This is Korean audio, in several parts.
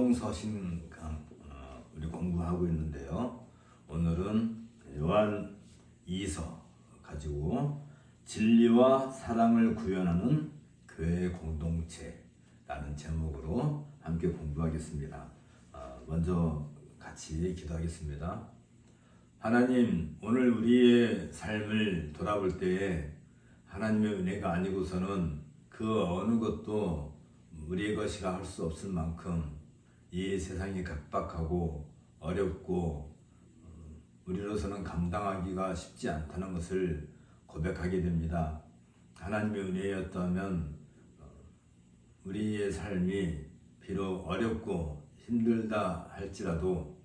공동서신 우리 공부하고 있는데요. 오늘은 요한 2서 가지고 진리와 사랑을 구현하는 교회 공동체라는 제목으로 함께 공부하겠습니다. 먼저 같이 기도하겠습니다. 하나님, 오늘 우리의 삶을 돌아볼 때에 하나님의 은혜가 아니고서는 그 어느 것도 우리의 것이라 할 수 없을 만큼 이 세상이 각박하고 어렵고 우리로서는 감당하기가 쉽지 않다는 것을 고백하게 됩니다. 하나님의 은혜였다면 우리의 삶이 비록 어렵고 힘들다 할지라도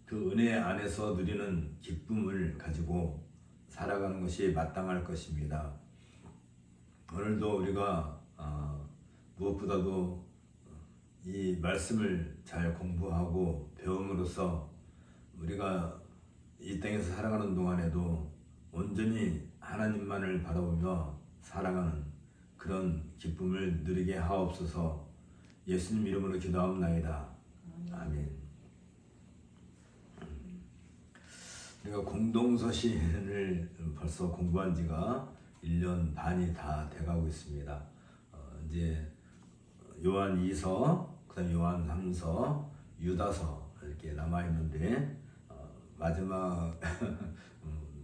그 은혜 안에서 누리는 기쁨을 가지고 살아가는 것이 마땅할 것입니다. 오늘도 우리가 무엇보다도 이 말씀을 잘 공부하고 배움으로써 우리가 이 땅에서 살아가는 동안에도 온전히 하나님만을 바라보며 살아가는 그런 기쁨을 누리게 하옵소서. 예수님 이름으로 기도하옵나이다. 아멘. 우리가 공동서신을 벌써 공부한 지가 1년 반이 다 돼가고 있습니다. 이제 요한 2서, 그다음 요한 3서, 유다서 이렇게 남아 있는데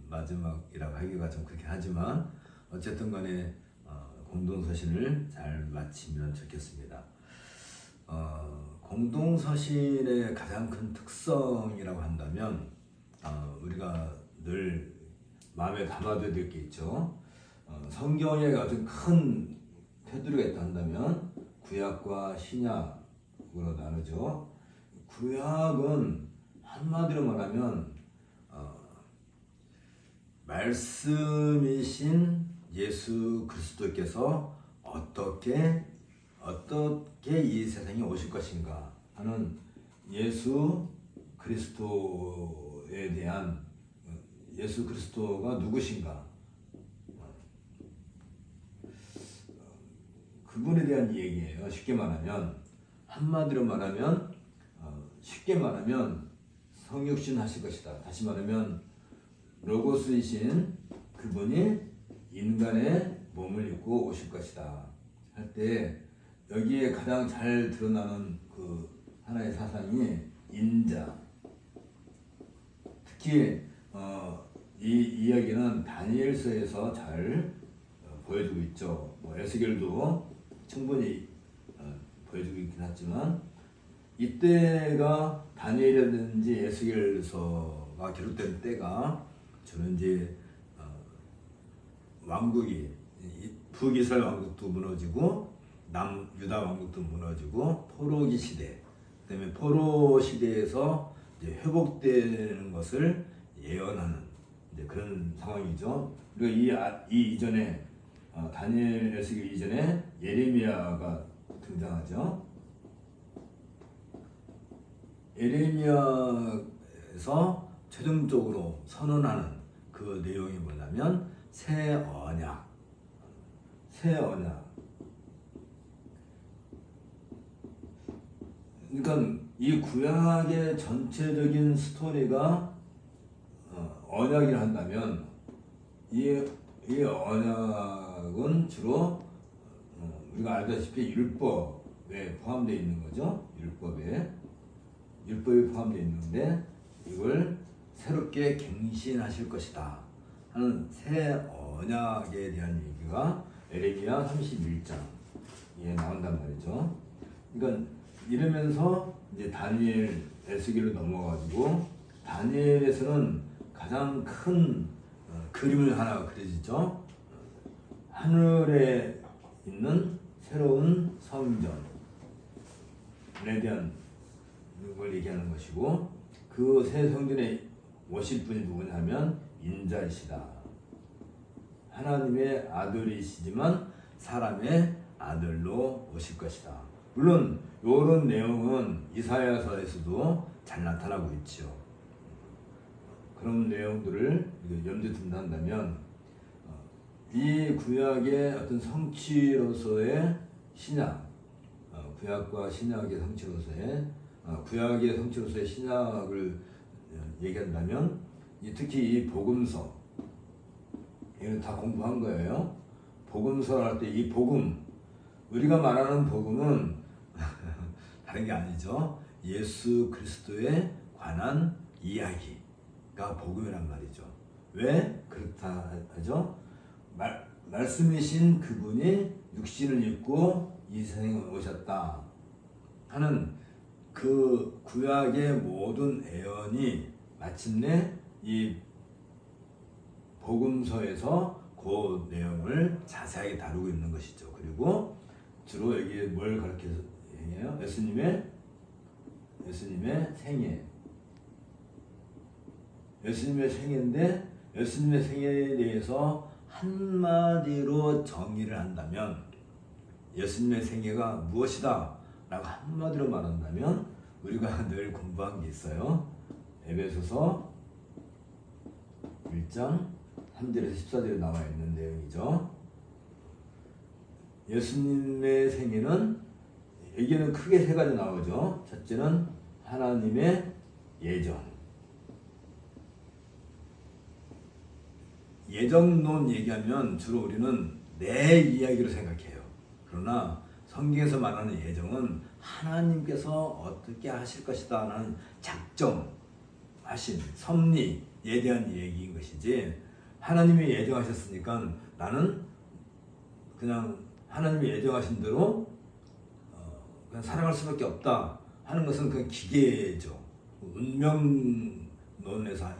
마지막이라고 하기가 좀 그렇긴 하지만 어쨌든 간에 공동서신을 잘 마치면 좋겠습니다. 공동서신의 가장 큰 특성이라고 한다면 우리가 늘 마음에 담아둬야 될 게 있죠. 성경에 어떤 큰 테두리가 있다 한다면 구약과 신약으로 나누죠. 구약은 한마디로 말하면 말씀이신 예수 그리스도께서 어떻게 이 세상에 오실 것인가 하는 예수 그리스도에 대한 예수 그리스도가 누구신가, 그분에 대한 얘기예요. 쉽게 말하면, 한마디로 말하면, 쉽게 말하면 성육신 하실 것이다. 다시 말하면 로고스이신 그분이 인간의 몸을 입고 오실 것이다 할 때 여기에 가장 잘 드러나는 그 하나의 사상이 인자. 특히 이 이야기는 다니엘서에서 잘 보여주고 있죠. 에스겔도 충분히 보여주고 있긴 하지만 이때가 다니엘이라든지 에스겔서가 기록된 때가 주로 이제 왕국이 북이스라엘 왕국도 무너지고 남유다 왕국도 무너지고 포로기 시대, 그다음에 포로 시대에서 이제 회복되는 것을 예언하는 이제 그런 상황이죠. 그리고 이 이전에 다니엘 에스겔 이전에 예레미야가 등장하죠. 예레미야에서 최종적으로 선언하는 그 내용이 뭐냐면 새 언약. 그러니까 이 구약의 전체적인 스토리가 언약이라 한다면 이 언약은 주로 우리가 알다시피 율법에 포함되어 있는 거죠. 율법이 포함되어 있는데 이걸 새롭게 갱신하실 것이다 하는 새 언약에 대한 얘기가 에레미야 31장에 나온단 말이죠. 그러니까 이러면서 이제 다니엘 에스겔로 넘어가지고 다니엘에서는 가장 큰 그림을 하나 그려지죠. 하늘에 있는 새로운 성전에 대한 걸 얘기하는 것이고, 그 새 성전에 오실 분이 누구냐면 인자이시다. 하나님의 아들이시지만 사람의 아들로 오실 것이다. 물론 이런 내용은 이사야서에서도 잘 나타나고 있죠. 그런 내용들을 염두에 둔다면 이 구약의 어떤 성취로서의 신약, 구약과 신약의 성취로서의 구약의 성취로서의 신약을 얘기한다면 특히 이 복음서 이건 다 공부한 거예요. 복음서를 할 때 이 복음 우리가 말하는 복음은 다른 게 아니죠. 예수 그리스도에 관한 이야기가 복음이란 말이죠. 왜 그렇다 하죠? 말씀이신 그분이 육신을 입고 이 세상에 오셨다 하는 그 구약의 모든 예언이 마침내 이 복음서에서 그 내용을 자세하게 다루고 있는 것이죠. 그리고 주로 여기 뭘 가르쳐서 해요? 예수님의 생애. 예수님의 생애인데 예수님의 생애에 대해서 한마디로 정의를 한다면 예수님의 생애가 무엇이다 라고 한마디로 말한다면 우리가 늘 공부한 게 있어요. 에베소서 1장 3절에서 14절에 나와 있는 내용이죠. 예수님의 생애는 여기는 크게 세 가지 나오죠. 첫째는 하나님의 예정. 예정론 얘기하면 주로 우리는 내 이야기로 생각해요. 그러나 성경에서 말하는 예정은 하나님께서 어떻게 하실 것이다 라는 작정하신 섭리에 대한 얘기인 것이지, 하나님이 예정하셨으니까 나는 그냥 하나님이 예정하신 대로 그냥 살아갈 수밖에 없다 하는 것은 그 기계죠. 운명론에서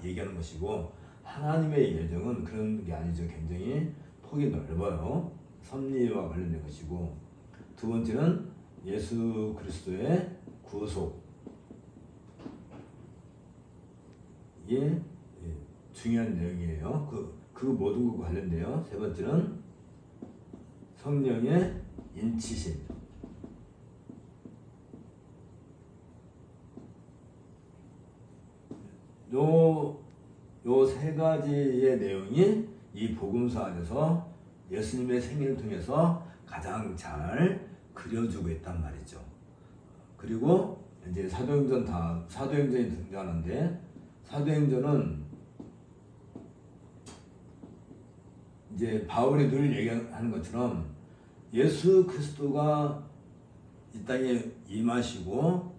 얘기하는 것이고, 하나님의 예정은 그런 게 아니죠. 굉장히 폭이 넓어요. 섭리와 관련된 것이고, 두 번째는 예수 그리스도의 구속. 이게 중요한 내용이에요. 그 모든 것과 관련돼요. 세 번째는 성령의 인치심. 요 세 가지의 내용이 이 복음서 안에서 예수님의 생애를 통해서 가장 잘 그려주고 있단 말이죠. 그리고 이제 사도행전이 등장하는데, 사도행전은 이제 바울이 늘 얘기하는 것처럼 예수 그리스도가 이 땅에 임하시고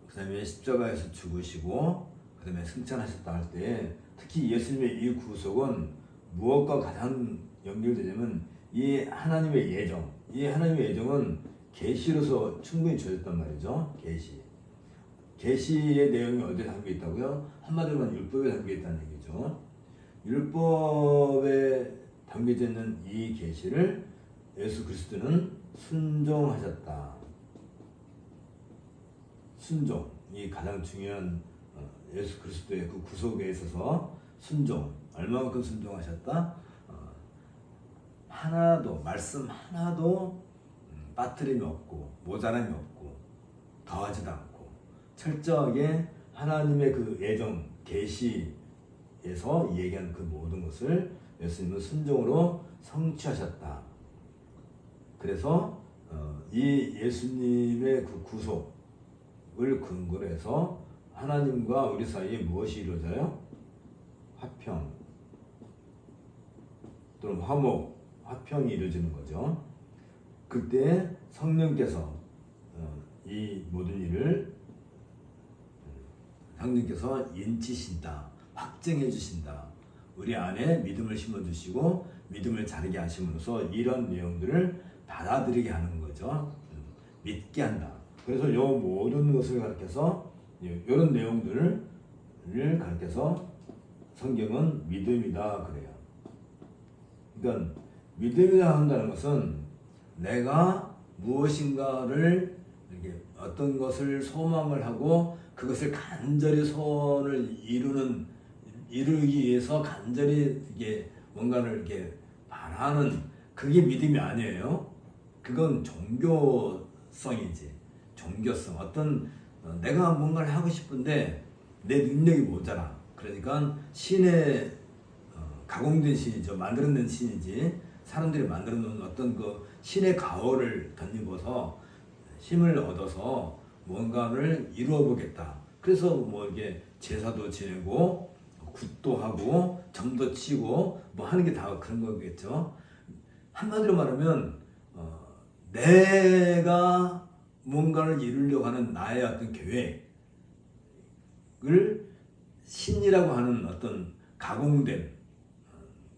그 다음에 십자가에서 죽으시고 그 다음에 승천하셨다 할 때, 특히 예수님의 이 구속은 무엇과 가장 연결되냐면 이 하나님의 예정. 이 하나님의 예정은 계시로서 충분히 주어졌단 말이죠. 계시의 내용이 어디에 담겨 있다고요? 한마디로 율법에 담겨 있다는 얘기죠. 율법에 담겨져 있는 이 계시를 예수 그리스도는 순종하셨다. 순종이 가장 중요한 예수 그리스도의 그 구속에 있어서 순종, 얼마만큼 순종하셨다? 말씀 하나도 빠뜨림이 없고 모자람이 없고 더하지도 않고 철저하게 하나님의 그 예정, 계시에서 얘기한 그 모든 것을 예수님은 순종으로 성취하셨다. 그래서 이 예수님의 그 구속을 근거로 해서 하나님과 우리 사이에 무엇이 이루어져요? 화평 또는 화평이 이루어지는 거죠. 그때 성령께서 이 모든 일을 성령께서 인치신다, 확증해 주신다. 우리 안에 믿음을 심어주시고 믿음을 자르게 하심으로써 이런 내용들을 받아들이게 하는 거죠. 믿게 한다. 그래서 이 모든 것을 가르쳐서 이런 내용들을 가르쳐서 성경은 믿음이다 그래요. 그러니까 믿음이라 한다는 것은 내가 무엇인가를 이렇게 어떤 것을 소망을 하고 그것을 간절히 소원을 이루기 위해서 간절히 이게 뭔가를 이렇게 바라는, 그게 믿음이 아니에요. 그건 종교성이지. 종교성. 내가 뭔가를 하고 싶은데 내 능력이 모자라. 그러니까 신의 가공된 신이죠. 만들어낸 신이지. 사람들이 만들어놓은 어떤 그 신의 가오를 덧입어서 힘을 얻어서 뭔가를 이루어 보겠다. 그래서 뭐 이게 제사도 지내고 굿도 하고 점도 치고 뭐 하는 게 다 그런 거겠죠. 한마디로 말하면 내가 뭔가를 이루려고 하는 나의 어떤 계획을 신이라고 하는 어떤 가공된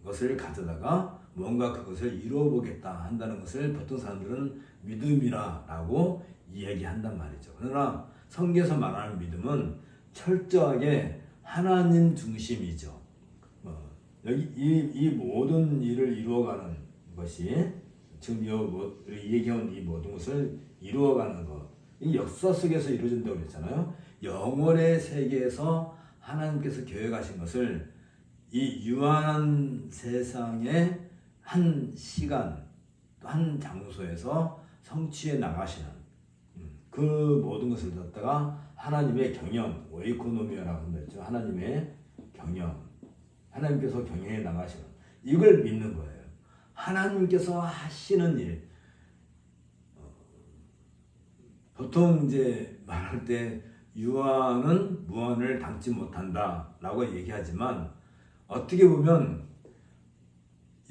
것을 가져다가 뭔가 그것을 이루어 보겠다 한다는 것을 보통 사람들은 믿음이라고 이야기한단 말이죠. 그러나 성경에서 말하는 믿음은 철저하게 하나님 중심이죠. 여기 이 모든 일을 이루어가는 것이 지금 얘기한 이 모든 것을 이루어가는 것, 이 역사 속에서 이루어진다고 그랬잖아요. 영원의 세계에서 하나님께서 계획하신 것을 이 유한한 세상의 한 시간, 한 장소에서 성취해 나가시는 그 모든 것을 갖다가 하나님의 경영, 오이코노미아라고 한다죠. 하나님의 경영, 하나님께서 경영해 나가시는 이걸 믿는 거예요. 하나님께서 하시는 일. 보통 이제 말할 때 유한은 무한을 담지 못한다라고 얘기하지만 어떻게 보면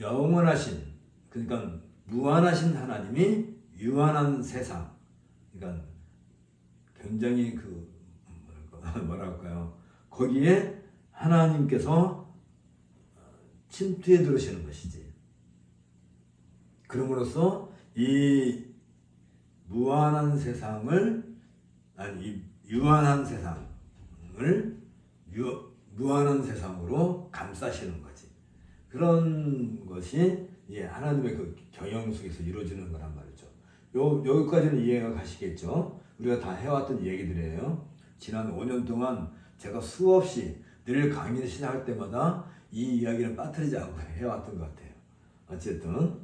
영원하신, 그러니까 무한하신 하나님이 유한한 세상, 그러니까 굉장히 뭐랄까요, 거기에 하나님께서 침투해 들어오시는 것이지. 그럼으로써 이 무한한 세상을, 아니 이 유한한 세상을 무한한 세상으로 감싸시는 거지. 그런 것이 하나님의 그 경영 속에서 이루어지는 거란 말이죠. 여기까지는 이해가 가시겠죠? 우리가 다 해왔던 얘기들이에요. 지난 5년 동안 제가 수없이 늘 강의를 시작할 때마다 이 이야기를 빠뜨리지 않고 해왔던 것 같아요. 어쨌든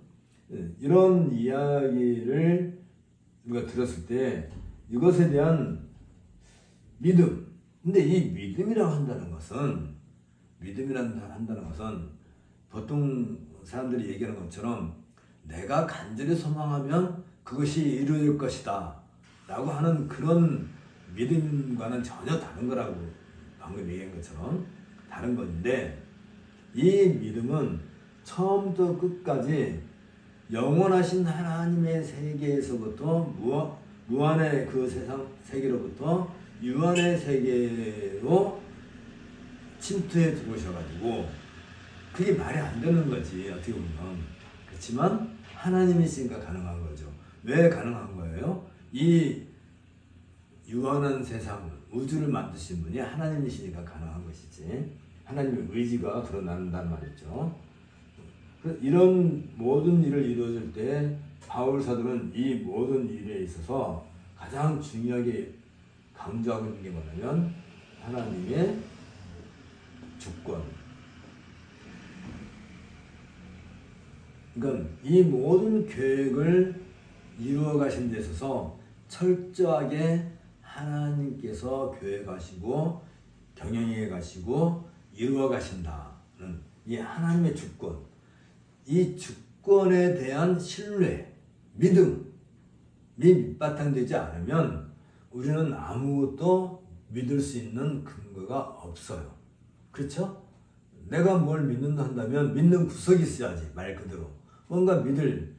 이런 이야기를 우리가 들었을 때 이것에 대한 믿음. 근데 이 믿음이라고 한다는 것은 보통 사람들이 얘기하는 것처럼 내가 간절히 소망하면 그것이 이루어질 것이다 라고 하는 그런 믿음과는 전혀 다른 거라고 방금 얘기한 것처럼 다른 건데, 이 믿음은 처음부터 끝까지 영원하신 하나님의 세계에서부터 무한의 그 세상 세계로부터 유한의 세계로 침투해 들어오셔가지고 그게 말이 안 되는 거지 어떻게 보면. 그렇지만 하나님이시니까 가능한 거죠. 왜 가능한 거예요? 이 유한한 세상, 우주를 만드신 분이 하나님이시니까 가능한 것이지, 하나님의 의지가 드러난단 말이죠. 이런 모든 일을 이루어질 때 바울 사도는 이 모든 일에 있어서 가장 중요하게 강조하고 있는 게 뭐냐면 하나님의 주권. 그러니까 이 모든 계획을 이루어 가신 데 있어서 철저하게 하나님께서 계획하시고 경영해 가시고 이루어 가신다는 이 하나님의 주권. 이 주권에 대한 신뢰, 믿음이 밑바탕되지 않으면 우리는 아무것도 믿을 수 있는 근거가 없어요. 그렇죠? 내가 뭘 믿는다 한다면 믿는 구석이 있어야지. 말 그대로 뭔가 믿을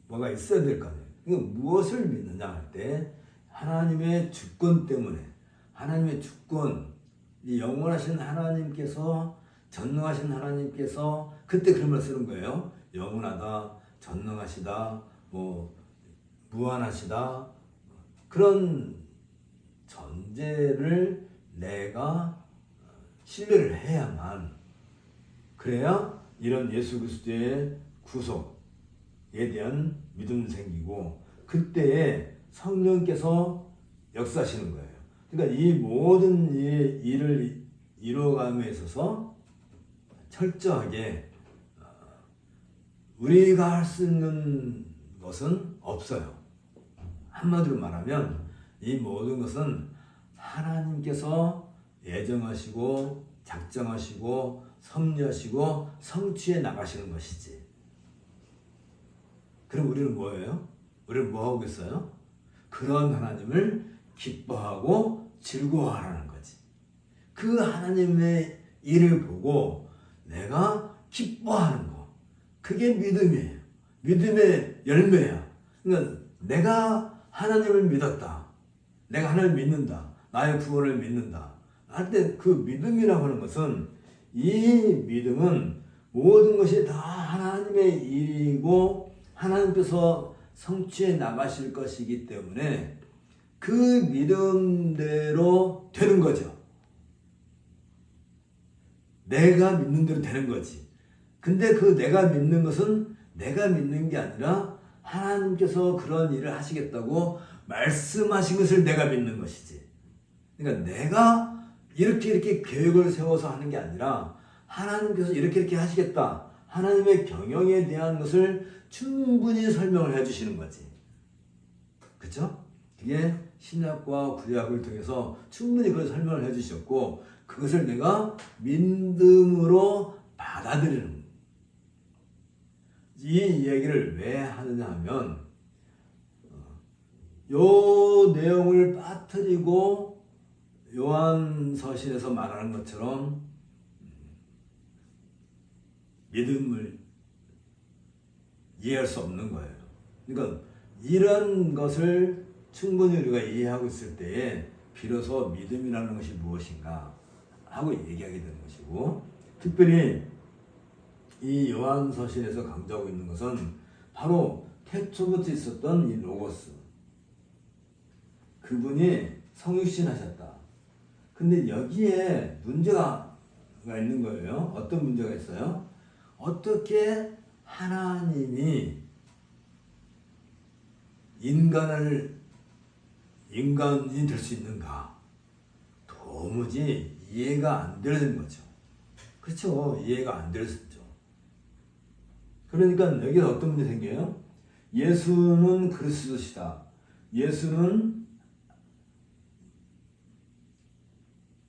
뭐가 있어야 될 거 아니에요. 이거 무엇을 믿느냐 할 때 하나님의 주권 때문에, 하나님의 주권, 이 영원하신 하나님께서, 전능하신 하나님께서, 그때 그런 말 쓰는 거예요. 영원하다, 전능하시다, 뭐 무한하시다, 그런 전제를 내가 신뢰를 해야만, 그래야 이런 예수 그리스도의 구속에 대한 믿음 생기고 그때에 성령께서 역사하시는 거예요. 그러니까 이 모든 일을 이루어감에 있어서 철저하게 우리가 할 수 있는 것은 없어요. 한마디로 말하면 이 모든 것은 하나님께서 예정하시고 작정하시고 섭리하시고 성취해 나가시는 것이지. 그럼 우리는 뭐예요? 우리는 뭐 하고 있어요? 그런 하나님을 기뻐하고 즐거워하라는 거지. 그 하나님의 일을 보고 내가 기뻐하는 거. 그게 믿음이에요. 믿음의 열매야. 그러니까 내가 하나님을 믿었다. 내가 하나님을 믿는다. 나의 구원을 믿는다. 할 때 그 믿음이라고 하는 것은 이 믿음은 모든 것이 다 하나님의 일이고 하나님께서 성취해 나가실 것이기 때문에 그 믿음대로 되는 거죠. 내가 믿는 대로 되는 거지. 근데 그 내가 믿는 것은 내가 믿는 게 아니라 하나님께서 그런 일을 하시겠다고 말씀하신 것을 내가 믿는 것이지. 그러니까 내가 이렇게 계획을 세워서 하는 게 아니라 하나님께서 이렇게 하시겠다. 하나님의 경영에 대한 것을 충분히 설명을 해주시는 거지. 그렇죠? 그게 신약과 구약을 통해서 충분히 그걸 설명을 해주셨고 그것을 내가 믿음으로 받아들이는 거예요. 이 얘기를 왜 하느냐 하면 요 내용을 빠뜨리고 요한서신에서 말하는 것처럼 믿음을 이해할 수 없는 거예요. 그러니까 이런 것을 충분히 우리가 이해하고 있을 때에 비로소 믿음이라는 것이 무엇인가 하고 얘기하게 되는 것이고, 특별히 이 요한서신에서 강조하고 있는 것은 바로 태초부터 있었던 이 로고스, 그분이 성육신하셨다. 근데 여기에 문제가 있는 거예요. 어떤 문제가 있어요? 어떻게 하나님이 인간이 될 수 있는가? 도무지 이해가 안 되는 거죠. 그렇죠? 이해가 안 되죠. 그러니까 여기서 어떤 문제 생겨요? 예수는 그리스도시다. 예수는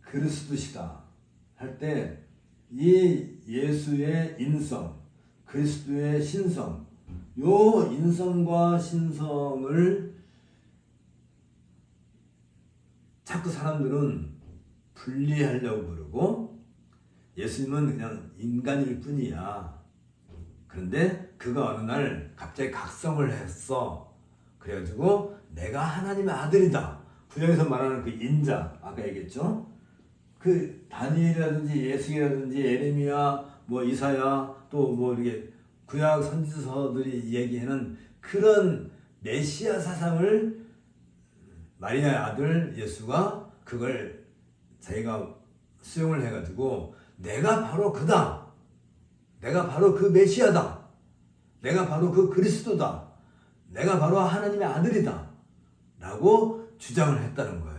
그리스도시다 할 때 이 예수의 인성, 그리스도의 신성, 요 인성과 신성을 자꾸 사람들은 분리하려고 그러고 예수님은 그냥 인간일 뿐이야. 그런데 그가 어느 날 갑자기 각성을 했어. 그래가지고 내가 하나님의 아들이다. 구약에서 말하는 그 인자, 아까 얘기했죠? 그 다니엘이라든지 예수기라든지 예레미야, 뭐 이사야, 또 뭐 이렇게 구약 선지서들이 얘기하는 그런 메시아 사상을 마리아의 아들 예수가 그걸 자기가 수용을 해가지고 내가 바로 그다. 내가 바로 그 메시아다. 내가 바로 그 그리스도다. 내가 바로 하나님의 아들이다. 라고 주장을 했다는 거예요.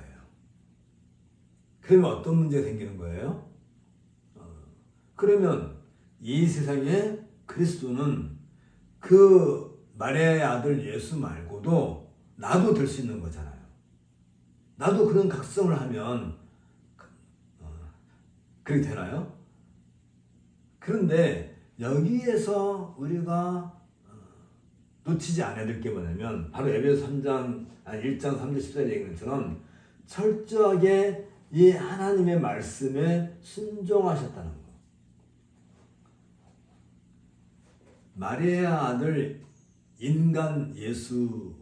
그러면 어떤 문제가 생기는 거예요? 그러면 이 세상에 그리스도는 그 마리아의 아들 예수 말고도 나도 될 수 있는 거잖아요. 나도 그런 각성을 하면 그렇게 되나요? 그런데 여기에서 우리가 놓치지 않아야 될 게 뭐냐면 바로 에베소 1장 3절 14절 얘기한 것처럼 철저하게 이 하나님의 말씀에 순종하셨다는 거. 마리아의 아들 인간 예수로서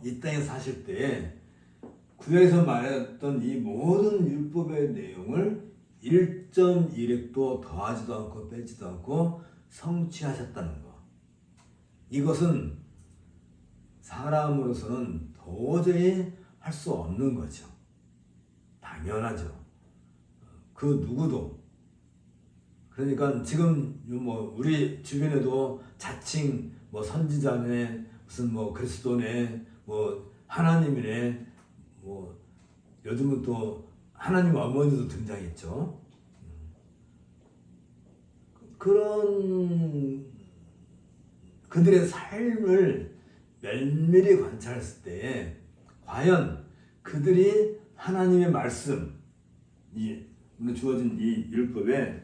이 땅에 사실 때에 구약에서 말했던 이 모든 율법의 내용을 1.1획도 더하지도 않고 빼지도 않고 성취하셨다는 거. 이것은 사람으로서는 도저히 할 수 없는 거죠. 당연하죠. 그 누구도. 그러니까 지금 뭐 우리 주변에도 자칭 뭐 선지자네, 무슨 뭐 그리스도네, 뭐 하나님이네, 뭐 요즘은 또 하나님 어머니도 등장했죠. 그런 그들의 삶을 면밀히 관찰했을 때 과연 그들이 하나님의 말씀, 이 주어진 이 율법에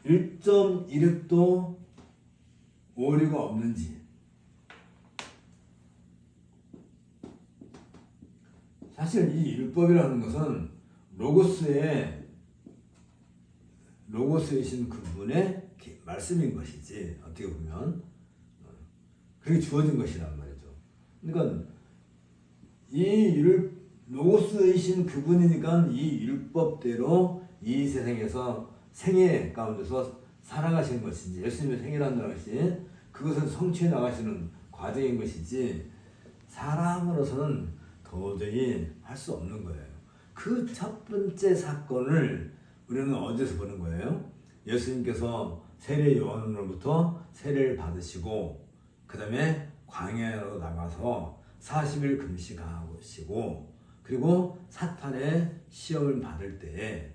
1.1획도 오류가 없는지, 사실 이 율법이라는 것은 로고스이신 그분의 말씀인 것이지, 어떻게 보면 그게 주어진 것이란 말이죠. 그러니까 로고스이신 그분이니까 이 율법대로 이 세상에서 생애 가운데서 살아가시는 것이지, 예수님의 생애라는 것이 그것을 성취해 나가시는 과정인 것이지, 사람으로서는 도저히 할 수 없는 거예요. 그 첫 번째 사건을 우리는 어디서 보는 거예요? 예수님께서 세례 요한으로부터 세례를 받으시고 그 다음에 광야로 나가서 40일 금식하시고 그리고 사탄의 시험을 받을 때에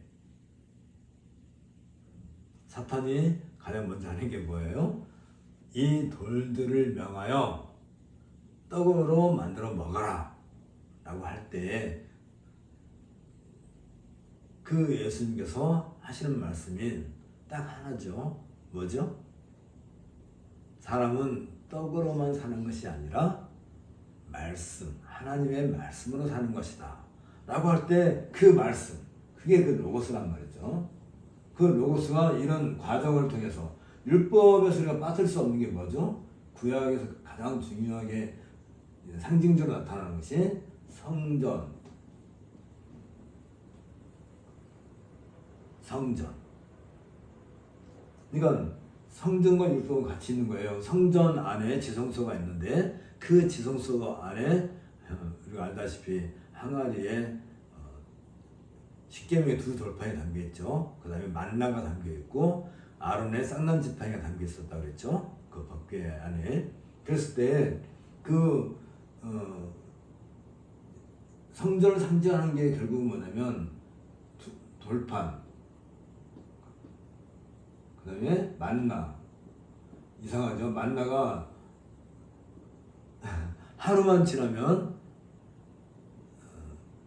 사탄이 가장 먼저 하는 게 뭐예요? 이 돌들을 명하여 떡으로 만들어 먹어라 라고 할 때 그 예수님께서 하시는 말씀이 딱 하나죠. 뭐죠? 사람은 떡으로만 사는 것이 아니라 하나님의 말씀으로 사는 것이다 라고 할 때 그 말씀, 그게 그 로고스란 말이죠. 그 로고스가 이런 과정을 통해서 율법에서 우리가 빠질 수 없는 게 뭐죠? 구약에서 가장 중요하게 상징적으로 나타나는 것이 성전. 그러니까 성전과 율법은 같이 있는 거예요. 성전 안에 지성소가 있는데 그 지성소 안에 우리가 알다시피 항아리에 십계명의 두 돌판이 담겨 있죠. 그 다음에 만나가 담겨 있고 아론의 쌍난 지팡이가 담겨 있었다고 그랬죠. 그 법궤 안에. 그랬을 때 그 성전을 상징하는 게 결국 뭐냐면 돌판, 그 다음에 만나. 이상하죠? 만나가 하루만 지나면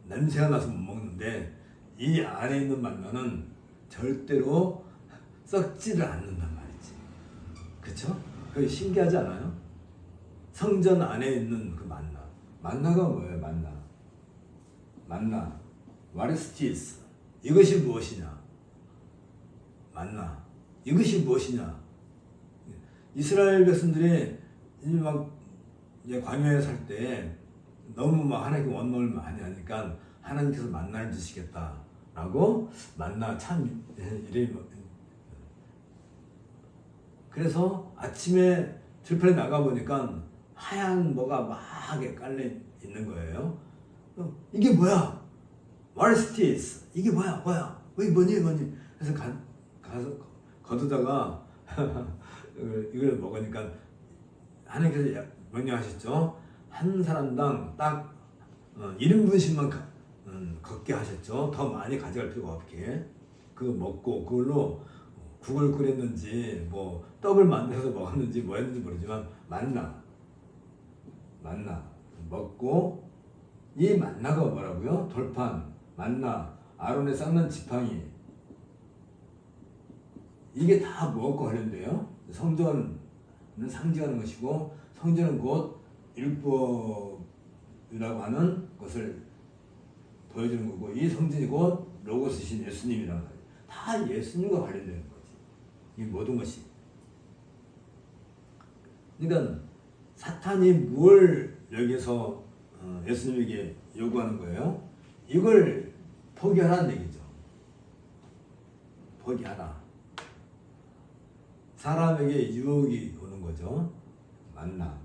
냄새가 나서 못 먹는데 이 안에 있는 만나는 절대로 썩지를 않는단 말이지. 그쵸? 그게 신기하지 않아요? 성전 안에 있는 그 만나. 만나가 뭐예요? 만나. What is this? 이것이 무엇이냐? 만나. 이것이 무엇이냐? 이스라엘 백성들이 막 이제 광야에 살 때 너무 막 하나님께 원망을 많이 하니까 하나님께서 만나를 주시겠다라고 만나 참 이름이 그래서 아침에 들판에 나가 보니까 하얀 뭐가 막 깔려 있는 거예요. 이게 뭐야? What is this? 이게 뭐야? 이게 뭐니? 그래서 가서 거두다가 이걸 먹으니까 하나님께서 명령하셨죠. 한 사람당 딱 1인분씩만 걷게 하셨죠. 더 많이 가져갈 필요가 없게. 그거 먹고 그걸로 국을 끓였는지 뭐 떡을 만들어서 먹었는지 뭐 했는지 모르지만 만나 먹고 이 만나가 뭐라고요? 돌판, 만나, 아론의 쌍난 지팡이 이게 다 무엇과 관련돼요? 성전은 상징하는 것이고 성전은 곧 율법이라고 하는 것을 보여주는 거고 이 성전이 곧 로고스이신 예수님이라는 거예요. 다 예수님과 관련되는 거지. 이 모든 것이. 그러니까 사탄이 뭘 여기서 예수님에게 요구하는 거예요? 이걸 포기하라는 얘기죠. 포기하라. 사람에게 유혹이 오는 거죠. 만나.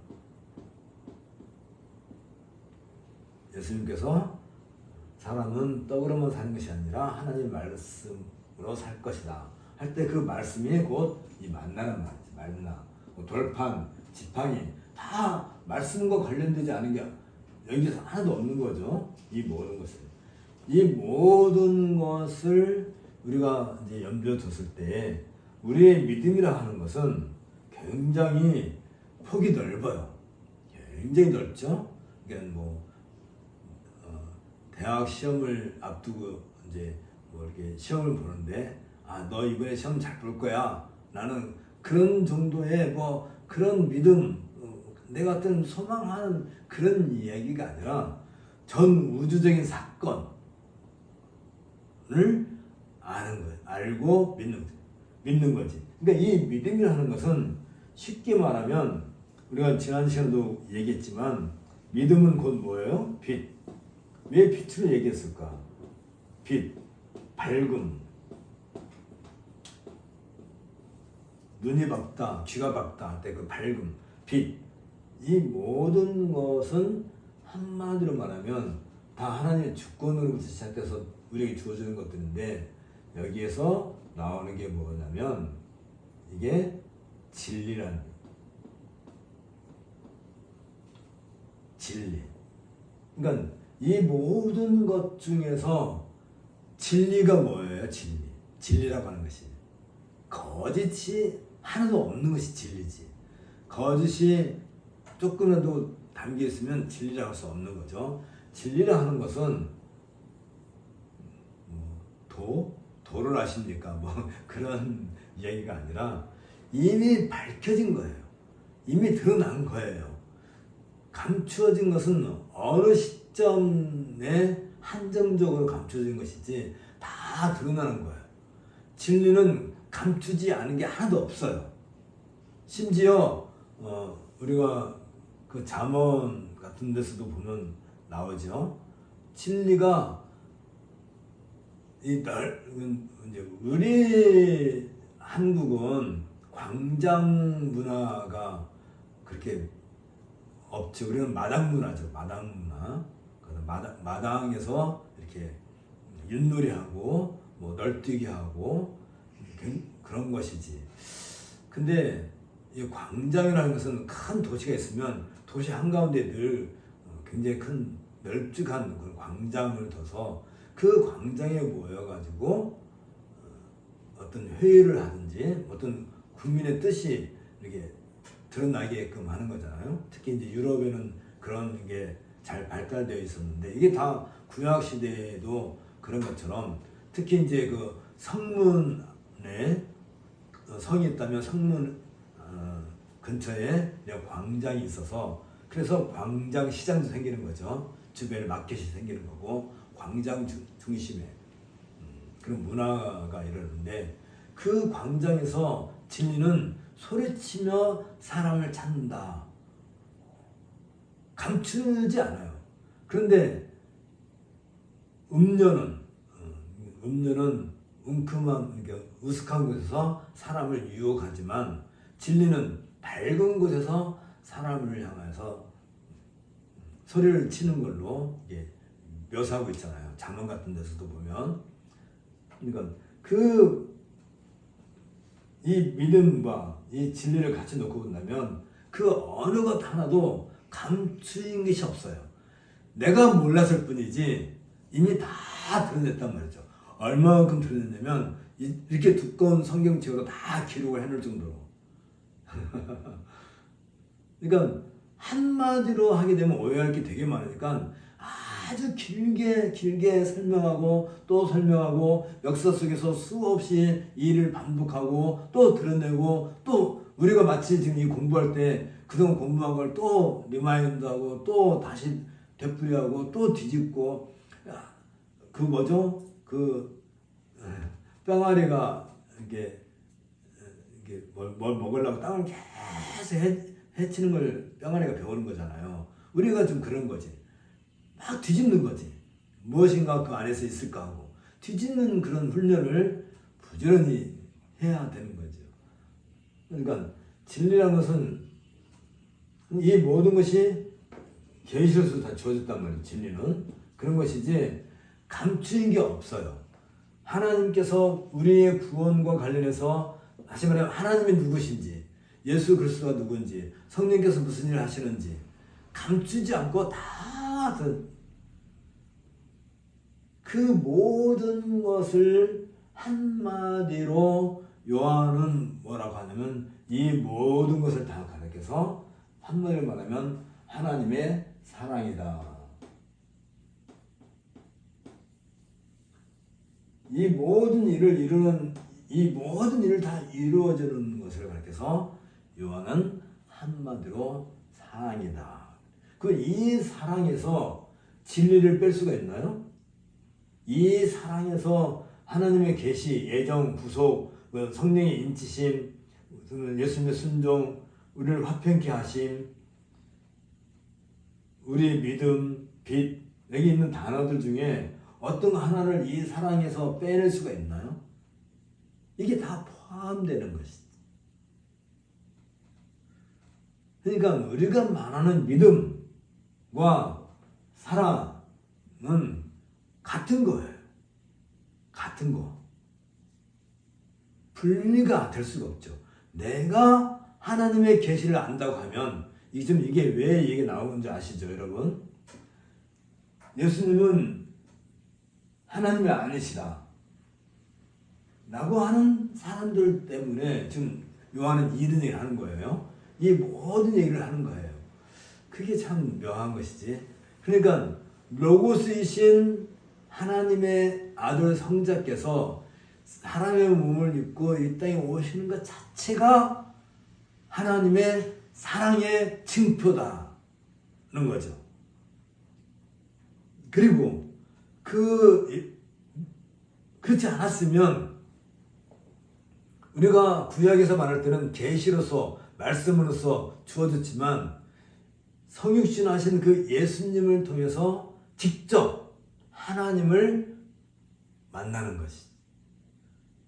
예수님께서 사람은 떡으로만 사는 것이 아니라 하나님 말씀으로 살 것이다 할 때 그 말씀이 곧 이 만나란 말이지. 만나. 돌판, 지팡이 다 말씀과 관련되지 않은 게 여기서 하나도 없는 거죠. 이 모든 것을. 이 모든 것을 우리가 이제 염두에 뒀을 때 우리의 믿음이라 하는 것은 굉장히 폭이 넓어요. 굉장히 넓죠. 그러니까 뭐 대학 시험을 앞두고 이제 뭐 이렇게 시험을 보는데 너 이번에 시험 잘 볼 거야. 나는 그런 정도의 뭐 그런 믿음, 내 같은 소망하는 그런 이야기가 아니라 전 우주적인 사건을 아는 거예요. 알고 믿는 거지. 그러니까 이 믿음이라는 것은 쉽게 말하면 우리가 지난 시간에도 얘기했지만 믿음은 곧 뭐예요? 빛. 왜 빛으로 얘기했을까? 빛, 밝음. 눈이 밝다, 귀가 밝다 할 때 그 밝음, 빛. 이 모든 것은 한마디로 말하면 다 하나님의 주권으로부터 시작돼서 우리에게 주어지는 것들인데 여기에서 나오는 게 뭐냐면 이게 진리라는 거예요. 진리. 그러니까 이 모든 것 중에서 진리가 뭐예요? 진리. 진리라고 하는 것이 거짓이 하나도 없는 것이 진리지. 거짓이 조금이라도 담겨 있으면 진리라고 할 수 없는 거죠. 진리라 하는 것은 도를 아십니까? 뭐 그런 얘기가 아니라 이미 밝혀진 거예요. 이미 드러난 거예요. 감추어진 것은 어느 시점에 한정적으로 감추어진 것이지 다 드러나는 거예요. 진리는 감추지 않은 게 하나도 없어요. 심지어 우리가 그 잠언 같은 데서도 보면 나오죠. 진리가 이제 우리 한국은 광장 문화가 그렇게 없죠. 우리는 마당 문화죠. 마당 문화. 마당에서 이렇게 윷놀이하고 뭐 널뛰기 하고 그런 것이지. 근데 이 광장이라는 것은 큰 도시가 있으면 도시 한가운데 늘 굉장히 큰 널찍한 그런 광장을 둬서 그 광장에 모여가지고 어떤 회의를 하든지 어떤 국민의 뜻이 이렇게 드러나게끔 하는 거잖아요. 특히 이제 유럽에는 그런 게 잘 발달되어 있었는데 이게 다 구약 시대에도 그런 것처럼 특히 이제 그 성문에 성이 있다면 성문 근처에 광장이 있어서 그래서 광장 시장도 생기는 거죠. 주변에 마켓이 생기는 거고 광장 중심에 그런 문화가 이러는데 그 광장에서 진리는 소리치며 사람을 찾는다. 감추지 않아요. 그런데 음료는 웅큼한 으슥한 곳에서 사람을 유혹하지만 진리는 밝은 곳에서 사람을 향해서 소리를 치는 걸로 묘사하고 있잖아요. 잠언 같은 데서도 보면. 그러니까 이 믿음과 이 진리를 같이 놓고 본다면 그 어느 것 하나도 감추인 것이 없어요. 내가 몰랐을 뿐이지 이미 다 드러냈단 말이죠. 얼마만큼 드러냈냐면 이렇게 두꺼운 성경책으로 다 기록을 해놓을 정도로. 그러니까 한마디로 하게 되면 오해할 게 되게 많으니까 아주 길게 설명하고 또 설명하고 역사 속에서 수없이 이 일을 반복하고 또 드러내고 또 우리가 마치 지금 이 공부할 때 그동안 공부한 걸 또 리마인드하고 또 다시 되풀이하고 또 뒤집고 그 뭐죠? 그 뿅아리가 이게 뭘 먹으려고 땅을 계속 해치는 걸 뿅아리가 배우는 거잖아요. 우리가 좀 그런 거지. 막 뒤집는 거지. 무엇인가 그 안에서 있을까 하고 뒤집는 그런 훈련을 부지런히 해야 되는 거죠. 그러니까 진리라는 것은 이 모든 것이 계시로서 다 주어졌단 말이에요. 진리는 그런 것이지 감추인 게 없어요. 하나님께서 우리의 구원과 관련해서 다시 말하면 하나님이 누구신지 예수 그리스도가 누군지 성령께서 무슨 일을 하시는지 감추지 않고 다 그 모든 것을 한마디로 요한은 뭐라고 하냐면 이 모든 것을 다 가르쳐서 한마디로 말하면 하나님의 사랑이다. 이 모든 일을 다 이루어지는 것을 가르쳐서 요한은 한마디로 사랑이다. 이 사랑에서 진리를 뺄 수가 있나요? 이 사랑에서 하나님의 계시, 애정, 구속, 성령의 인치심, 예수님의 순종, 우리를 화평케 하심, 우리의 믿음, 빛, 여기 있는 단어들 중에 어떤 하나를 이 사랑에서 빼낼 수가 있나요? 이게 다 포함되는 것이지. 그러니까 우리가 말하는 믿음과 사랑은 같은 거예요. 같은 거. 분리가 될 수가 없죠. 내가 하나님의 계시를 안다고 하면 이게 왜 이게 나오는지 아시죠, 여러분? 예수님은 하나님이 아니시다 라고 하는 사람들 때문에 지금 요한은 이런 얘기를 하는 거예요. 이 모든 얘기를 하는 거예요. 그게 참 묘한 것이지. 그러니까 로고스이신 하나님의 아들 성자께서 사람의 몸을 입고 이 땅에 오시는 것 자체가 하나님의 사랑의 증표다는 거죠. 그리고 그렇지 않았으면 우리가 구약에서 말할 때는 계시로서 말씀으로서 주어졌지만 성육신하신 그 예수님을 통해서 직접 하나님을 만나는 것이.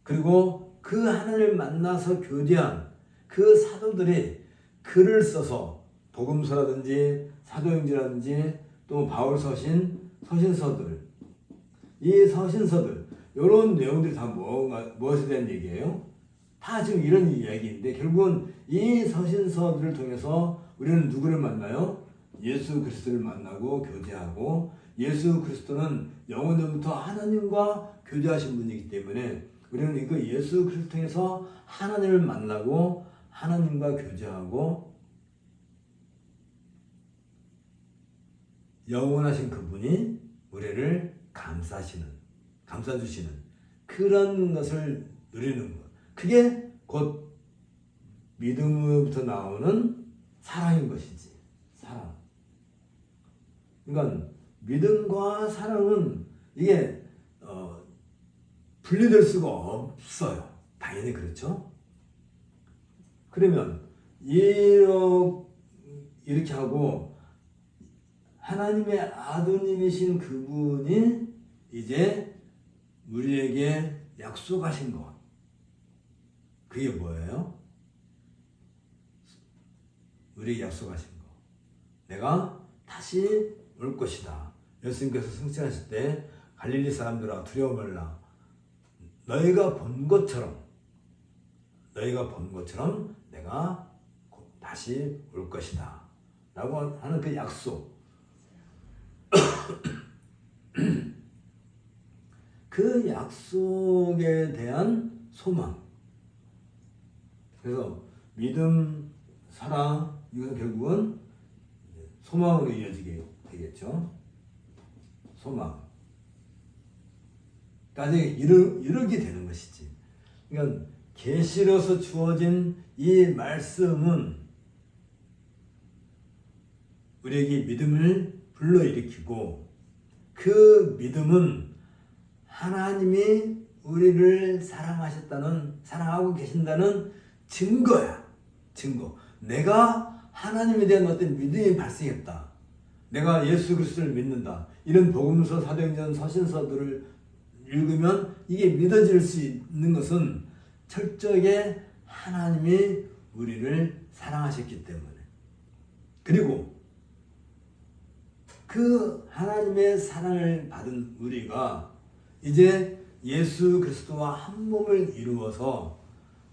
그리고 그 하나님을 만나서 교제한 그 사도들이 글을 써서 복음서라든지 사도행전이라든지 또 바울 서신서들, 이 서신서들 이런 내용들이 다 무엇에 대한 얘기예요? 다 지금 이런 이야기인데 결국은 이 서신서들을 통해서 우리는 누구를 만나요? 예수 그리스도를 만나고 교제하고, 예수 그리스도는 영원전부터 하나님과 교제하신 분이기 때문에 우리는 이거 예수 그리스도 통해서 하나님을 만나고 하나님과 교제하고 영원하신 그분이 우리를 감싸주시는 그런 것을 누리는 것. 그게 곧 믿음으로부터 나오는 사랑인 것이지. 사랑. 그러니까 믿음과 사랑은 이게 분리될 수가 없어요. 당연히 그렇죠. 그러면 이렇게 하고 하나님의 아드님이신 그분이 이제 우리에게 약속하신 것. 그게 뭐예요? 우리에게 약속하신 것. 내가 다시 올 것이다. 예수님께서 승천하실 때 갈릴리 사람들아 두려워 말라. 너희가 본 것처럼 내가 다시 올 것이다. 라고 하는 그 약속. 그 약속에 대한 소망. 그래서 믿음, 사랑, 이건 결국은 소망으로 이어지게 되겠죠. 소망까지 이르게 되는 것이지. 그러니까 계시로서 주어진 이 말씀은 우리에게 믿음을 불러일으키고, 그 믿음은 하나님이 우리를 사랑하고 계신다는 증거야. 증거. 내가 하나님에 대한 어떤 믿음이 발생했다. 내가 예수 그리스도를 믿는다. 이런 복음서, 사도행전, 서신서들을 읽으면 이게 믿어질 수 있는 것은 철저하게 하나님이 우리를 사랑하셨기 때문에. 그리고 그 하나님의 사랑을 받은 우리가 이제 예수 그리스도와 한 몸을 이루어서